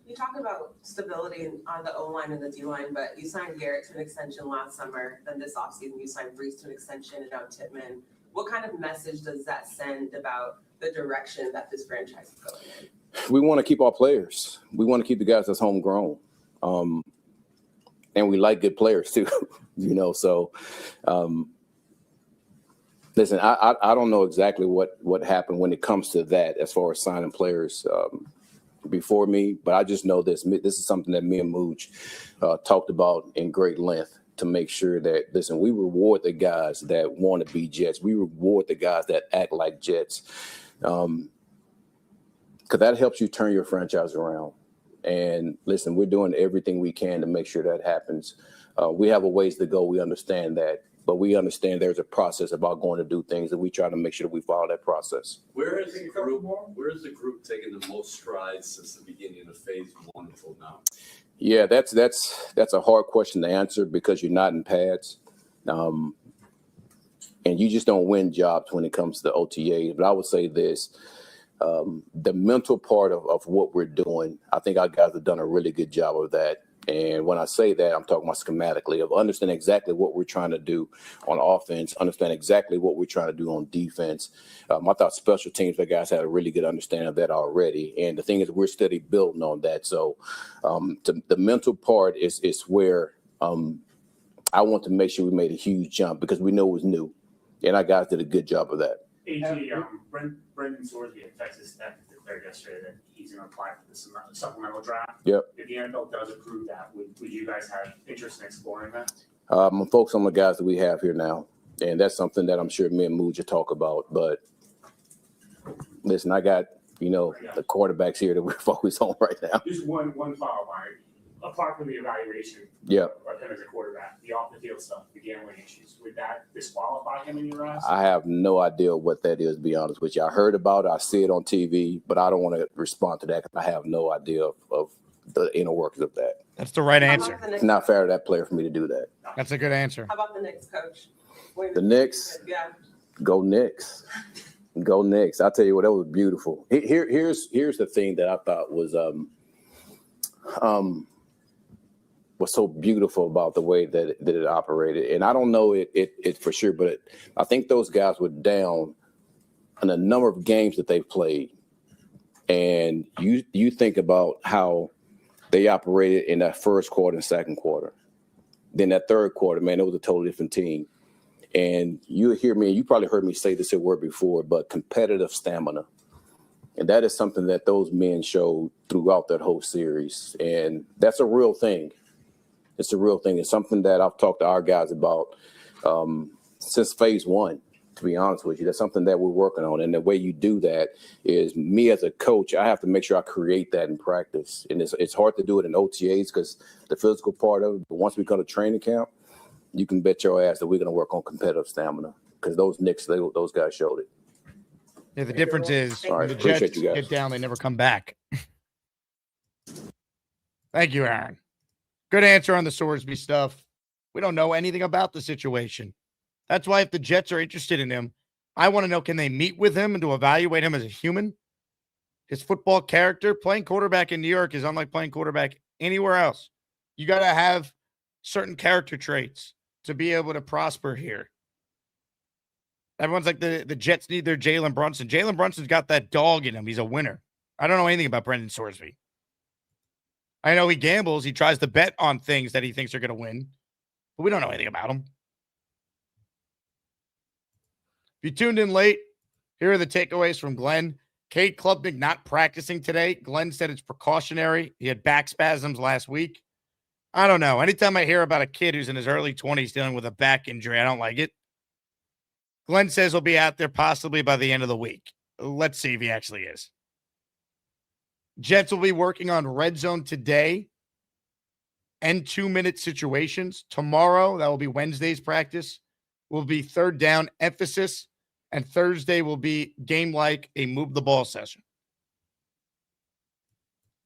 You talk about stability on the O-line and the D-line, but you signed Garrett to an extension last summer. Then this offseason, you signed Brees to an extension and now Tippmann. What kind of message does that send about the direction that this franchise is going in? We want to keep our players. We want to keep the guys that's homegrown. And we like good players too, so listen, I don't know exactly what happened when it comes to that as far as signing players before me, but I just know this is something that me and Mooch talked about in great length. to make sure that, listen, we reward the guys that want to be Jets. We reward the guys that act like Jets. Because that helps you turn your franchise around. And listen, we're doing everything we can to make sure that happens. We have a ways to go. We understand that. But we understand there's a process about going to do things, and we try to make sure that we follow that process. Where is the group taking the most strides since the beginning of phase 1 until now? Yeah, that's a hard question to answer because you're not in pads. And you just don't win jobs when it comes to the OTAs. But I would say this, the mental part of what we're doing, I think our guys have done a really good job of that. And when I say that, I'm talking about schematically of understanding exactly what we're trying to do on offense, understand exactly what we're trying to do on defense. I thought special teams, the guys had a really good understanding of that already. And the thing is, we're steady building on that. So the mental part is where I want to make sure we made a huge jump because we know it was new. And our guys did a good job of that. AG, Brendan Sorsby at Texas Tech declared yesterday that he's going to apply for the supplemental draft. Yep. If the NFL does approve that, would you guys have interest in exploring that? I'm focused on the guys that we have here now. And that's something that I'm sure me and Mooj will talk about. But listen, I got, the quarterbacks here that we're focused on right now. Just one follow-up on it. Apart from the evaluation of him as a quarterback, the off-the-field stuff, the gambling issues, would that disqualify him in your eyes? I have no idea what that is, to be honest with you. I heard about it. I see it on TV, but I don't want to respond to that because I have no idea of the inner workings of that. That's the right answer. It's not fair to that player for me to do that. That's a good answer. How about the Knicks, coach? The Knicks? Yeah. Go Knicks. Go Knicks. I'll tell you what, that was beautiful. Here's the thing that I thought was so beautiful about the way that it operated. And I don't know it for sure, but I think those guys were down in a number of games that they've played. And you think about how they operated in that first quarter and second quarter. Then that third quarter, man, it was a totally different team. And you hear me, you probably heard me say this word before, but competitive stamina. And that is something that those men showed throughout that whole series. And that's a real thing. It's a real thing. It's something that I've talked to our guys about since phase 1, to be honest with you. That's something that we're working on. And the way you do that is me as a coach, I have to make sure I create that in practice. And it's hard to do it in OTAs because the physical part of it, but once we go to training camp, you can bet your ass that we're going to work on competitive stamina because those Knicks, those guys showed it. Yeah, the difference is All right, the appreciate Jets you guys. get down, they never come back. Thank you, Aaron. Good answer on the Sorsby stuff. We don't know anything about the situation. That's why if the Jets are interested in him, I want to know, can they meet with him and to evaluate him as a human? His football character, playing quarterback in New York is unlike playing quarterback anywhere else. You got to have certain character traits to be able to prosper here. Everyone's like the Jets need their Jalen Brunson. Jalen Brunson's got that dog in him. He's a winner. I don't know anything about Brendan Sorsby. I know he gambles. He tries to bet on things that he thinks are going to win, but we don't know anything about him. If you tuned in late, here are the takeaways from Glenn. Cade Klubnik not practicing today. Glenn said it's precautionary. He had back spasms last week. I don't know. Anytime I hear about a kid who's in his early 20s dealing with a back injury, I don't like it. Glenn says he'll be out there possibly by the end of the week. Let's see if he actually is. Jets will be working on red zone today and 2-minute situations. Tomorrow, that will be Wednesday's practice, will be third down emphasis, and Thursday will be game-like a move the ball session.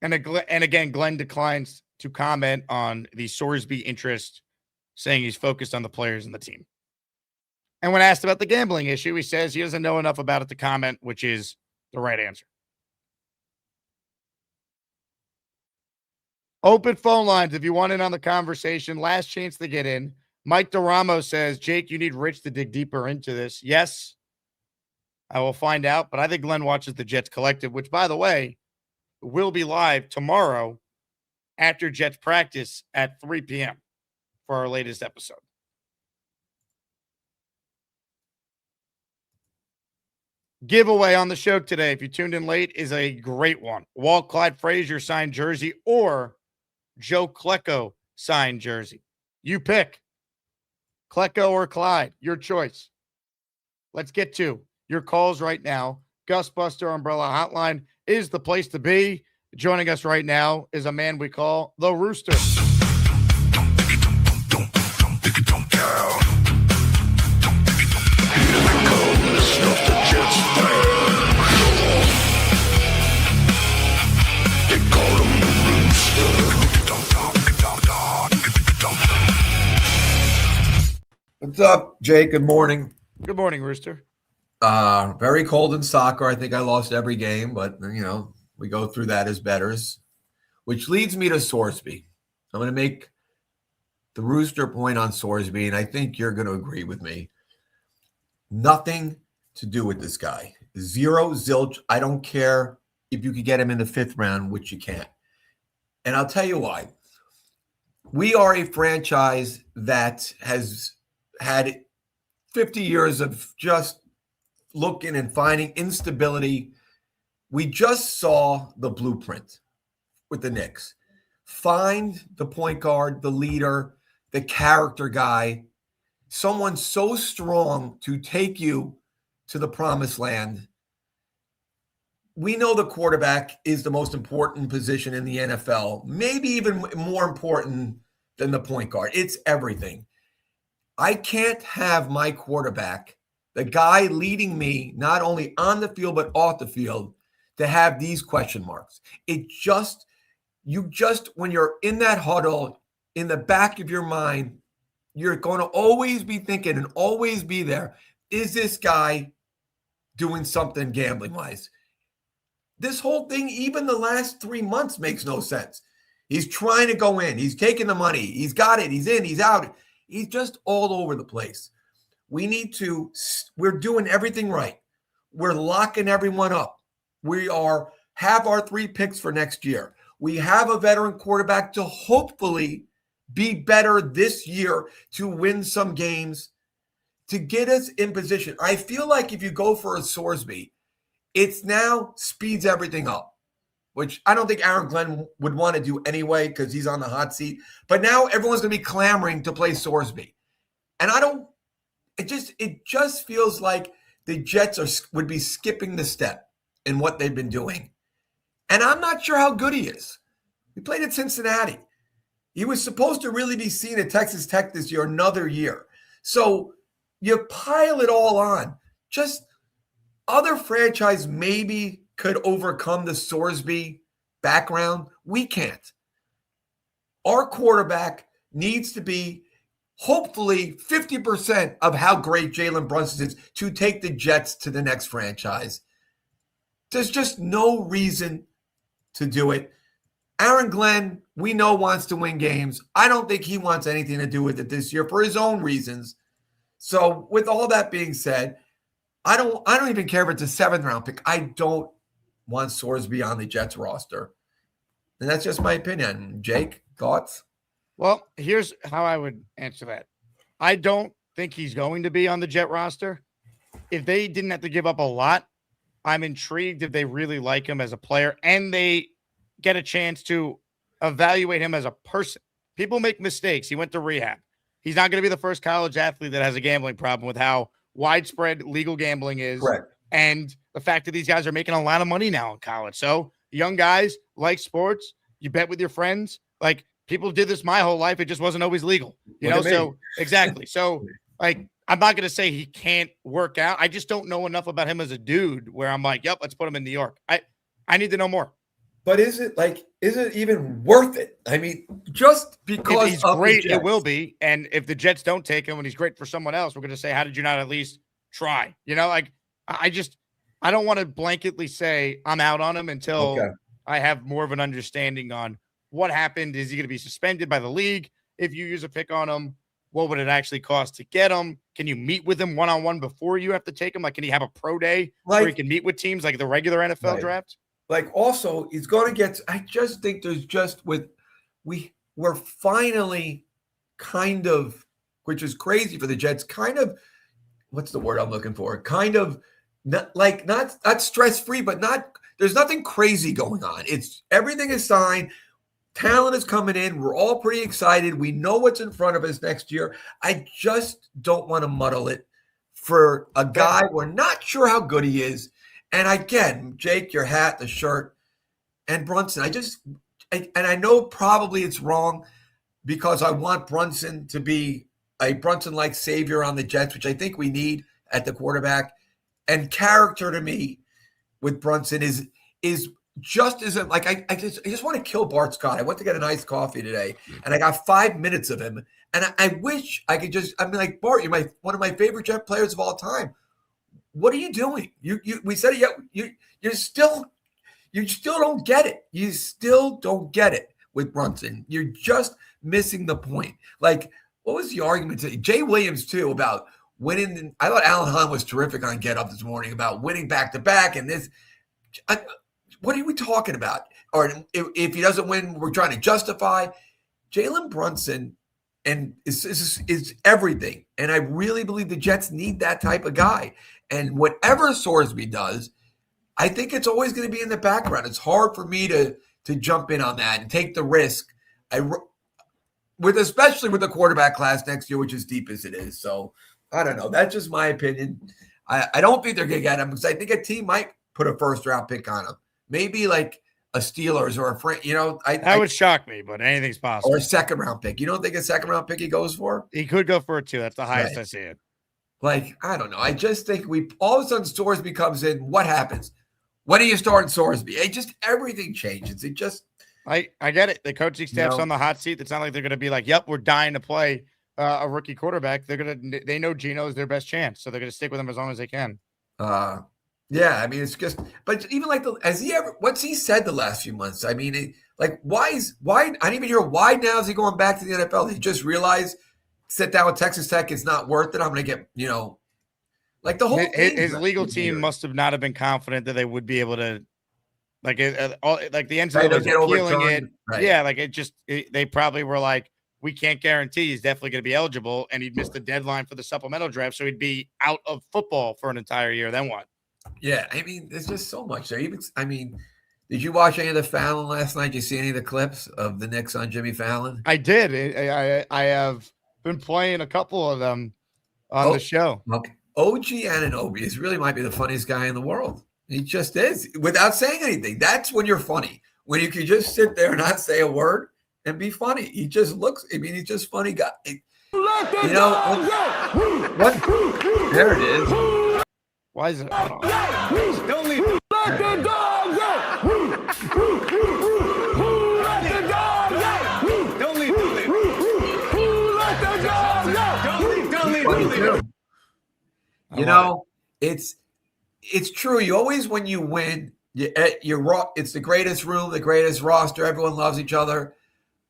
And again, Glenn declines to comment on the Sorsby interest, saying he's focused on the players and the team. And when asked about the gambling issue, he says he doesn't know enough about it to comment, which is the right answer. Open phone lines if you want in on the conversation. Last chance to get in. Mike DeRamo says, Jake, you need Rich to dig deeper into this. Yes, I will find out. But I think Glenn watches the Jets Collective, which, by the way, will be live tomorrow after Jets practice at 3 p.m. for our latest episode. Giveaway on the show today, if you tuned in late, is a great one. Walt Clyde Frazier signed jersey or Joe Klecko signed jersey. You pick. Klecko or Clyde, your choice. Let's get to your calls right now. Gusbuster Umbrella Hotline is the place to be. Joining us right now is a man we call the Rooster. What's up, Jake? Good morning. Good morning, Rooster. Very cold in soccer. I think I lost every game, but we go through that as bettors, which leads me to Sorsby. I'm going to make the Rooster point on Sorsby, and I think you're going to agree with me. Nothing to do with this guy. Zero, zilch. I don't care if you could get him in the 5th round, which you can't. And I'll tell you why. We are a franchise that has had 50 years of just looking and finding instability. We just saw the blueprint with the Knicks. Find the point guard, the leader, the character guy, someone so strong to take you to the promised land. We know the quarterback is the most important position in the NFL, maybe even more important than the point guard. It's everything. I can't have my quarterback, the guy leading me not only on the field but off the field, to have these question marks. When you're in that huddle, in the back of your mind, you're going to always be thinking and always be there. Is this guy doing something gambling-wise? This whole thing, even the last 3 months, makes no sense. He's trying to go in. He's taking the money. He's got it. He's in. He's out. He's just all over the place. We're doing everything right. We're locking everyone up. We have our 3 picks for next year. We have a veteran quarterback to hopefully be better this year to win some games, to get us in position. I feel like if you go for a Sorsby, it's now speeds everything up, which I don't think Aaron Glenn would want to do anyway because he's on the hot seat. But now everyone's going to be clamoring to play Sorsby. And it just feels like the Jets would be skipping the step in what they've been doing. And I'm not sure how good he is. We played at Cincinnati. He was supposed to really be seen at Texas Tech this year, another year. So you pile it all on. Just other franchise maybe could overcome the Sorsby background. We can't. Our quarterback needs to be hopefully 50% of how great Jalen Brunson is to take the Jets to the next franchise. There's just no reason to do it. Aaron Glenn, we know, wants to win games. I don't think he wants anything to do with it this year for his own reasons. So with all that being said, I don't even care if it's a 7th round pick. I don't want Sorsby on the Jets roster. And that's just my opinion. Jake, thoughts? Well, here's how I would answer that. I don't think he's going to be on the Jet roster. If they didn't have to give up a lot, I'm intrigued if they really like him as a player and they get a chance to evaluate him as a person. People make mistakes. He went to rehab. He's not going to be the first college athlete that has a gambling problem with how widespread legal gambling is. Correct. And the fact that these guys are making a lot of money now in college. So young guys like sports. You bet with your friends. Like, people did this my whole life. It just wasn't always legal. So exactly. So like, I'm not going to say he can't work out. I just don't know enough about him as a dude where I'm like, yep, let's put him in New York. I need to know more. But is it even worth it? I mean, just because if he's great, it will be. And if the Jets don't take him and he's great for someone else, we're going to say, how did you not at least try? I don't want to blanketly say I'm out on him until I have more of an understanding on what happened. Is he going to be suspended by the league? If you use a pick on him, what would it actually cost to get him? Can you meet with him one-on-one before you have to take him? Like, can he have a pro day where he can meet with teams like the regular NFL draft? Like, also, he's going to get – I just think there's just with – we're finally kind of, which is crazy for the Jets, kind of – what's the word I'm looking for? Kind of not stress-free, but not – there's nothing crazy going on. It's everything is signed. Talent is coming in. We're all pretty excited. We know what's in front of us next year. I just don't want to muddle it for a guy we're not sure how good he is. And again, Jake, your hat, the shirt, and Brunson. I know probably it's wrong because I want Brunson to be a Brunson-like savior on the Jets, which I think we need at the quarterback. And character to me with Brunson is just as like I just want to kill Bart Scott. I went to get a nice coffee today, and I got 5 minutes of him. And I wish I could just. I mean, like Bart, you're one of my favorite Jet players of all time. What are you doing? We said it. You still don't get it. You still don't get it with Brunson. You're just missing the point. Like, what was the argument today? Jay Williams too about winning. I thought Alan Hahn was terrific on Get Up this morning about winning back to back and this. What are we talking about? Or if he doesn't win, we're trying to justify. Jalen Brunson is everything. And I really believe the Jets need that type of guy. And whatever Sorsby does, I think it's always going to be in the background. It's hard for me to jump in on that and take the risk. Especially with the quarterback class next year, which is deep as it is. So I don't know. That's just my opinion. I don't think they're going to get him because I think a team might put a first-round pick on him. Maybe like a Steelers or a friend, that would shock me, but anything's possible. Or a second-round pick. You don't think a second-round pick he goes for? He could go for a 2. That's the highest I see it. Like, I don't know. I just think all of a sudden Sorsby comes in. What happens? When do you start Sorsby? Everything changes. I get it. The coaching staff's on the hot seat. It's not like they're going to be like, yep, we're dying to play a rookie quarterback. They know Gino is their best chance, so they're going to stick with him as long as they can. Yeah, I mean, it's just, but even like what's he said the last few months? I mean, why, I didn't even hear why now is he going back to the NFL? He just realized, sit down with Texas Tech, it's not worth it. I'm going to get, like the whole his legal team must have not have been confident that they would be able to, like the NCAA was appealing it. Right. Yeah, like they probably were like, we can't guarantee he's definitely going to be eligible, and he'd missed the deadline for the supplemental draft, so he'd be out of football for an entire year. Then what? Yeah, I mean, there's just so much there. Did you watch any of the Fallon last night? Did you see any of the clips of the Knicks on Jimmy Fallon? I did. I have been playing a couple of them on the show. Okay. OG Anunoby really might be the funniest guy in the world. He just is, without saying anything. That's when you're funny. When you can just sit there and not say a word and be funny. He just looks, he's just funny guy. There it is. Why is it? Don't leave. Let the dogs out. Let the dogs out. Don't leave. Let the dogs out. Don't leave. It's true. You always, when you win, it's the greatest room, the greatest roster. Everyone loves each other.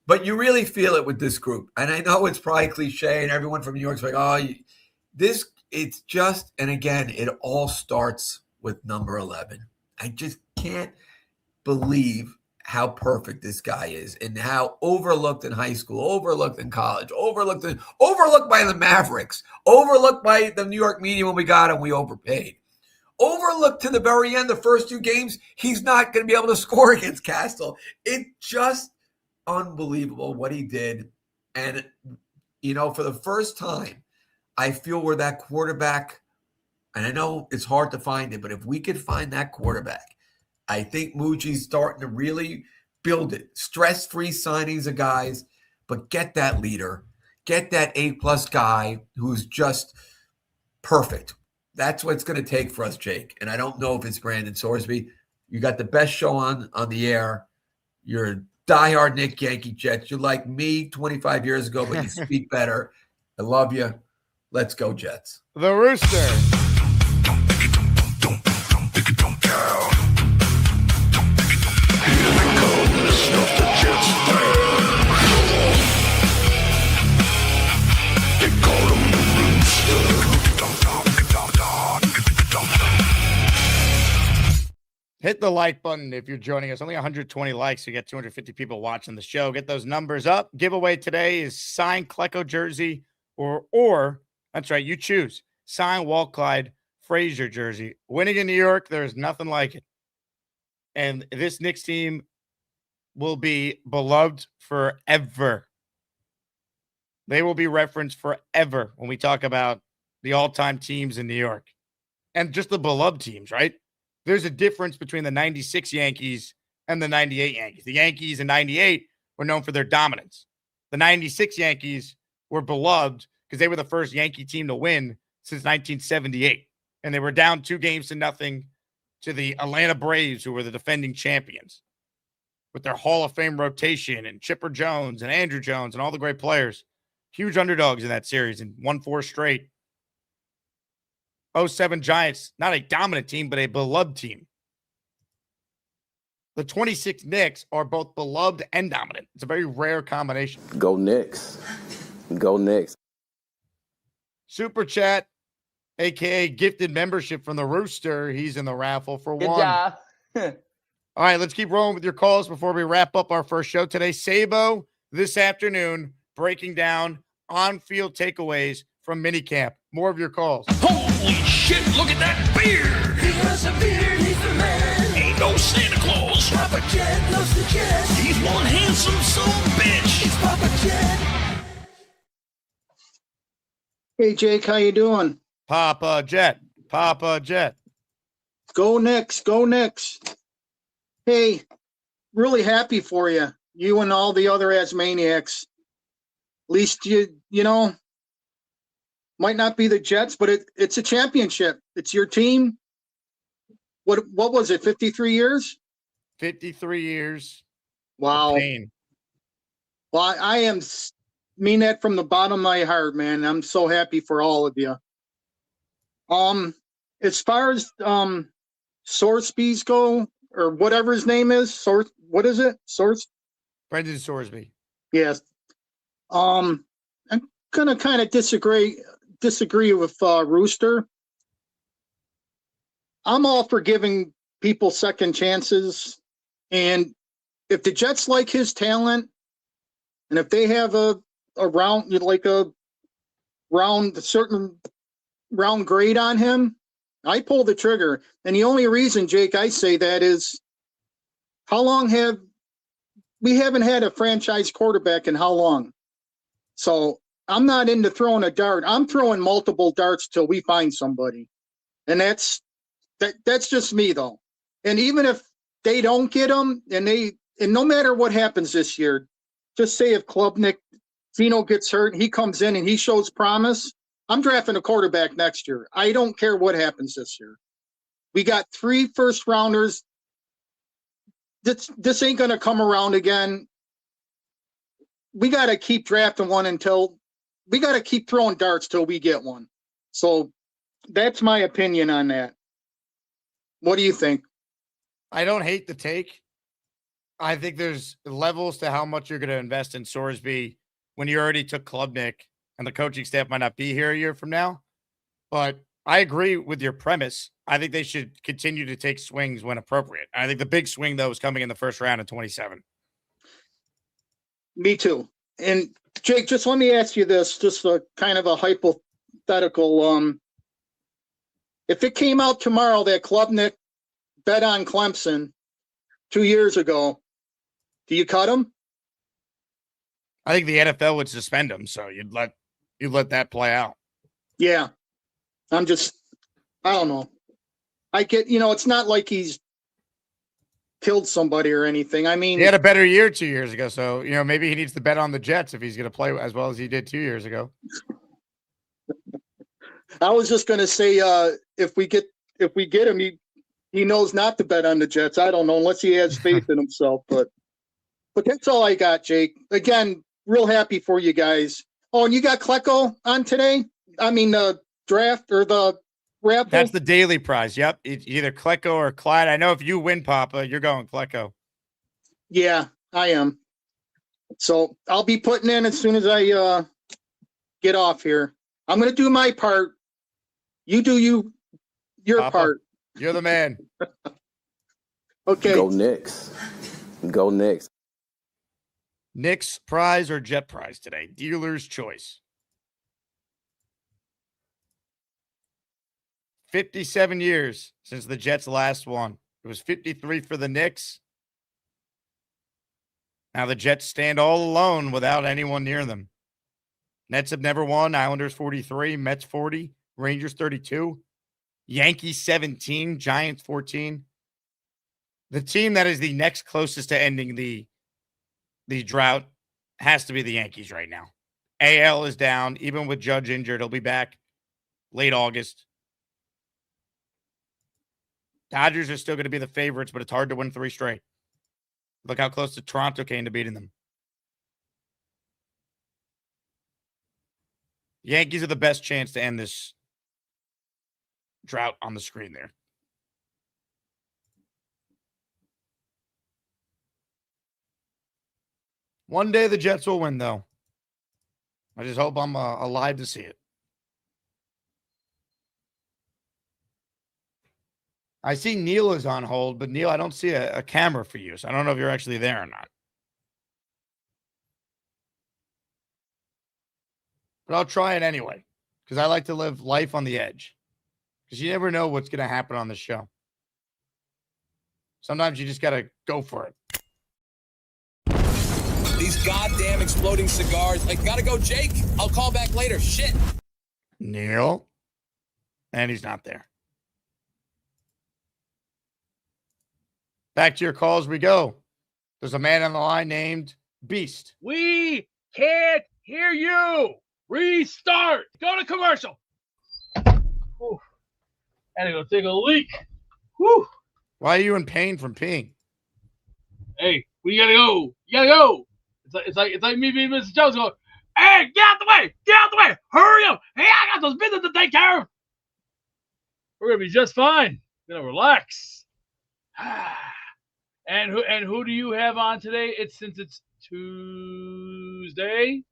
But you really feel it with this group. And I know it's probably cliche, and everyone from New York's like, it's just, and again, it all starts with number 11. I just can't believe how perfect this guy is and how overlooked in high school, overlooked in college, overlooked by the Mavericks, overlooked by the New York media when we got him, we overpaid. Overlooked to the very end, the first 2 games, he's not going to be able to score against Castle. It's just unbelievable what he did. And, for the first time, I feel we're that quarterback, and I know it's hard to find it, but if we could find that quarterback, I think Muji's starting to really build it. Stress-free signings of guys, but get that leader. Get that A-plus guy who's just perfect. That's what it's going to take for us, Jake. And I don't know if it's Brandon Sorsby. You got the best show on the air. You're a diehard Nick Yankee Jets. You're like me 25 years ago, but you speak better. I love you. Let's go, Jets. The Rooster. Hit the like button if you're joining us. Only 120 likes. You get 250 people watching the show. Get those numbers up. Giveaway today is signed Klecko jersey or that's right, you choose. Signed Walt Clyde Frazier jersey. Winning in New York, there's nothing like it. And this Knicks team will be beloved forever. They will be referenced forever when we talk about the all-time teams in New York and just the beloved teams, right? There's a difference between the 96 Yankees and the 98 Yankees. The Yankees in 98 were known for their dominance. The 96 Yankees were beloved because they were the first Yankee team to win since 1978. And they were down 2-0 to the Atlanta Braves, who were the defending champions, with their Hall of Fame rotation and Chipper Jones and Andrew Jones and all the great players. Huge underdogs in that series and won 4 straight. 07 Giants, not a dominant team, but a beloved team. The 26 Knicks are both beloved and dominant. It's a very rare combination. Go Knicks. Go Knicks. Super Chat, a.k.a. gifted membership from the Rooster. He's in the raffle for Good one. job. All right, let's keep rolling with your calls before we wrap up our first show today. Sabo, this afternoon, breaking down on-field takeaways from minicamp. More of your calls. Holy shit, look at that beard! He has a beard, he's the man. Ain't no Santa Claus. Papa Jet loves the Jets. He's one handsome son of a bitch. He's Papa Jet. Hey, Jake, how you doing? Papa Jet. Papa Jet. Go Knicks. Go Knicks. Hey, really happy for you. You and all the other Asmaniacs. At least you know, might not be the Jets, but it's a championship. It's your team. What was it, 53 years? 53 years. Wow. Pain. Well, I mean that from the bottom of my heart, man. I'm so happy for all of you. As far as Sorsby's go, or whatever his name is, what is it? Brendan Sorsby. Yes. I'm gonna kind of disagree with Rooster. I'm all for giving people second chances, and if the Jets like his talent, and if they have a certain round grade on him, I pull the trigger. And the only reason, Jake, I say that is, we haven't had a franchise quarterback in how long? So I'm not into throwing a dart. I'm throwing multiple darts till we find somebody. And that's just me, though. And even if they don't get him, and no matter what happens this year, just say if Klubnik, Zeno gets hurt, he comes in and he shows promise, I'm drafting a quarterback next year. I don't care what happens this year. We got 3 first-rounders. This ain't going to come around again. We got to keep drafting one we got to keep throwing darts till we get one. So that's my opinion on that. What do you think? I don't hate the take. I think there's levels to how much you're going to invest in Sorsby when you already took Klubnik and the coaching staff might not be here a year from now. But I agree with your premise. I think they should continue to take swings when appropriate. I think the big swing, though, is coming in the first round of 27. Me too. And Jake, just let me ask you this, just a kind of a hypothetical. If it came out tomorrow that Klubnik bet on Clemson 2 years ago, do you cut him? I think the NFL would suspend him, so you'd let that play out. Yeah. I don't know. I get, it's not like he's killed somebody or anything. I mean, he had a better year 2 years ago, so maybe he needs to bet on the Jets if he's going to play as well as he did 2 years ago. I was just going to say, if we get him, he knows not to bet on the Jets. I don't know, unless he has faith in himself. But that's all I got, Jake. Again, real happy for you guys. Oh, and you got Klecko on today? I mean, the draft or the raffle? That's the daily prize. Yep. It's either Klecko or Clyde. I know if you win, Papa, you're going Klecko. Yeah, I am. So I'll be putting in as soon as I get off here. I'm going to do my part. You do your Papa, part. You're the man. Okay. Go Knicks. Go Knicks. Knicks prize or Jet prize today? Dealer's choice. 57 years since the Jets last won. It was 53 for the Knicks. Now the Jets stand all alone without anyone near them. Nets have never won. Islanders 43, Mets 40, Rangers 32, Yankees 17, Giants 14. The team that is the next closest to ending the drought has to be the Yankees right now. AL is down. Even with Judge injured, he'll be back late August. Dodgers are still going to be the favorites, but it's hard to win 3 straight. Look how close to Toronto came to beating them. Yankees are the best chance to end this drought on the screen there. One day the Jets will win, though. I just hope I'm alive to see it. I see Neil is on hold, but Neil, I don't see a camera for you, so I don't know if you're actually there or not. But I'll try it anyway, because I like to live life on the edge, because you never know what's going to happen on the show. Sometimes you just got to go for it. These goddamn exploding cigars. I gotta go, Jake. I'll call back later. Shit. Neil. And he's not there. Back to your calls we go. There's a man on the line named Beast. We can't hear you. Restart. Go to commercial. Whew. Had to go take a leak. Whew. Why are you in pain from peeing? Hey, we gotta go. You gotta go. It's like me being Mr. Jones going, hey, get out the way. Get out the way. Hurry up. Hey, I got those business to take care of. We're gonna be just fine. We're gonna relax. And who do you have on today? Since it's Tuesday.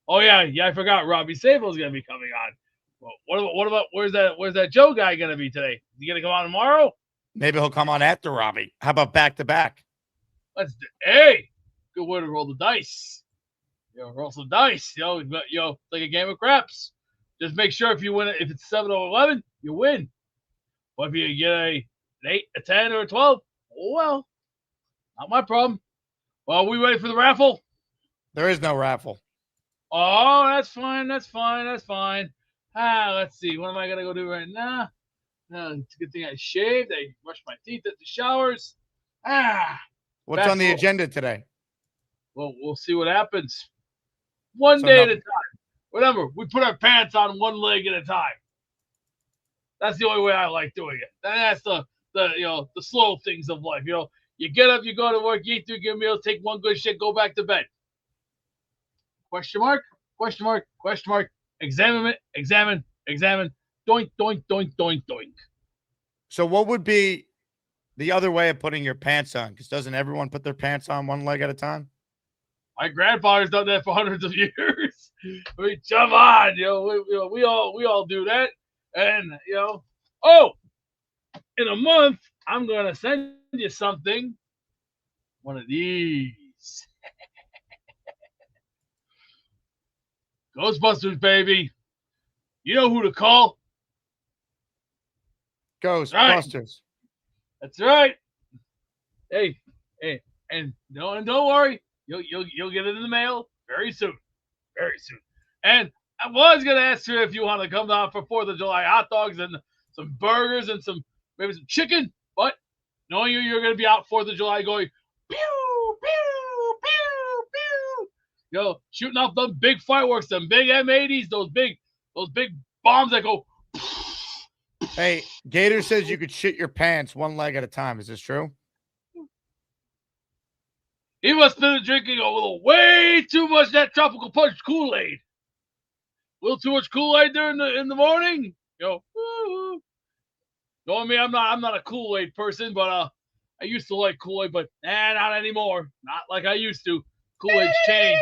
Oh yeah, I forgot. Robbie Sable's gonna be coming on. Well, what about where's that Joe guy gonna be today? Is he gonna come on tomorrow? Maybe he'll come on after Robbie. How about back to back? Hey, good way to roll the dice. Roll some dice. Like a game of craps. Just make sure if you win it, if it's 7 or 11, you win. But if you get an 8, a 10, or a 12, well, not my problem. Well, are we ready for the raffle? There is no raffle. Oh, that's fine. Let's see. What am I gonna go do right now? It's a good thing I shaved. I brushed my teeth at the showers. What's on the agenda today? Well, we'll see what happens. One day at a time. Remember, we put our pants on one leg at a time. That's the only way I like doing it. And that's the slow things of life. You get up, you go to work, you eat 3 good meals, take one good shit, go back to bed. Question mark? Question mark? Question mark? Examine. Doink, doink, doink, doink, doink. So what would be the other way of putting your pants on? Because doesn't everyone put their pants on one leg at a time? My grandfather's done that for hundreds of years. I mean, come on, we all do that. And in a month, I'm gonna send you something. One of these. Ghostbusters, baby. You know who to call? Ghostbusters. That's right. Hey, and don't worry, you'll get it in the mail very soon. And I was gonna ask you if you want to come down for 4th of July hot dogs and some burgers and maybe some chicken, but knowing you're gonna be out 4th of July going pew pew pew pew, shooting off them big fireworks, them big M80s, those big bombs that go. Hey, Gator says you could shit your pants one leg at a time. Is this true? He must have been drinking a little way too much of that tropical punch Kool-Aid. A little too much Kool-Aid there in the morning. Knowing me, I'm not a Kool-Aid person, but I used to like Kool-Aid, but not anymore. Not like I used to. Kool-Aid's changed.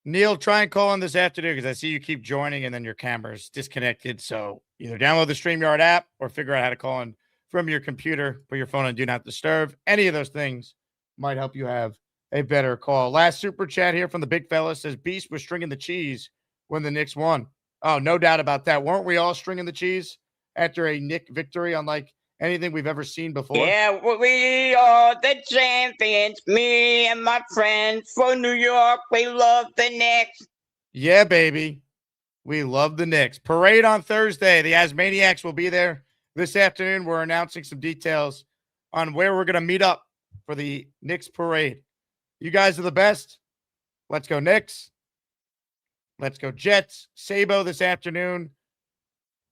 Neil, try and call in this afternoon because I see you keep joining and then your camera's disconnected. So either download the StreamYard app or figure out how to call in from your computer, put your phone on Do Not Disturb. Any of those things might help you have a better call. Last super chat here from the big fella says Beast was stringing the cheese when the Knicks won. Oh, no doubt about that. Weren't we all stringing the cheese after a Nick victory unlike anything we've ever seen before? Yeah, we are the champions. Me and my friends from New York, we love the Knicks. Yeah, baby. We love the Knicks. Parade on Thursday. The Asmaniacs will be there this afternoon. We're announcing some details on where we're going to meet up for the Knicks parade. You guys are the best. Let's go Knicks. Let's go Jets. Sabo this afternoon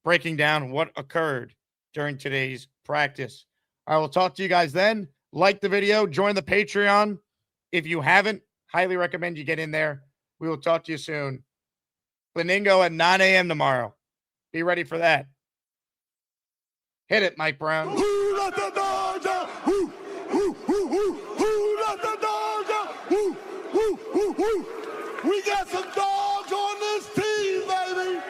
breaking down what occurred during today's practice. I will talk to you guys then. Like the video. Join the Patreon. If you haven't, highly recommend you get in there. We will talk to you soon. Beningo at 9 a.m. tomorrow. Be ready for that. Hit it, Mike Brown. Who let the dogs out? Who let the dogs out? Who? We got some dogs on this team, baby.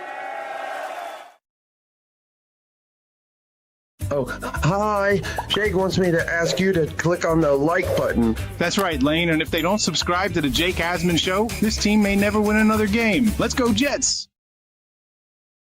Oh, hi. Jake wants me to ask you to click on the like button. That's right, Lane. And if they don't subscribe to the Jake Asman Show, this team may never win another game. Let's go, Jets.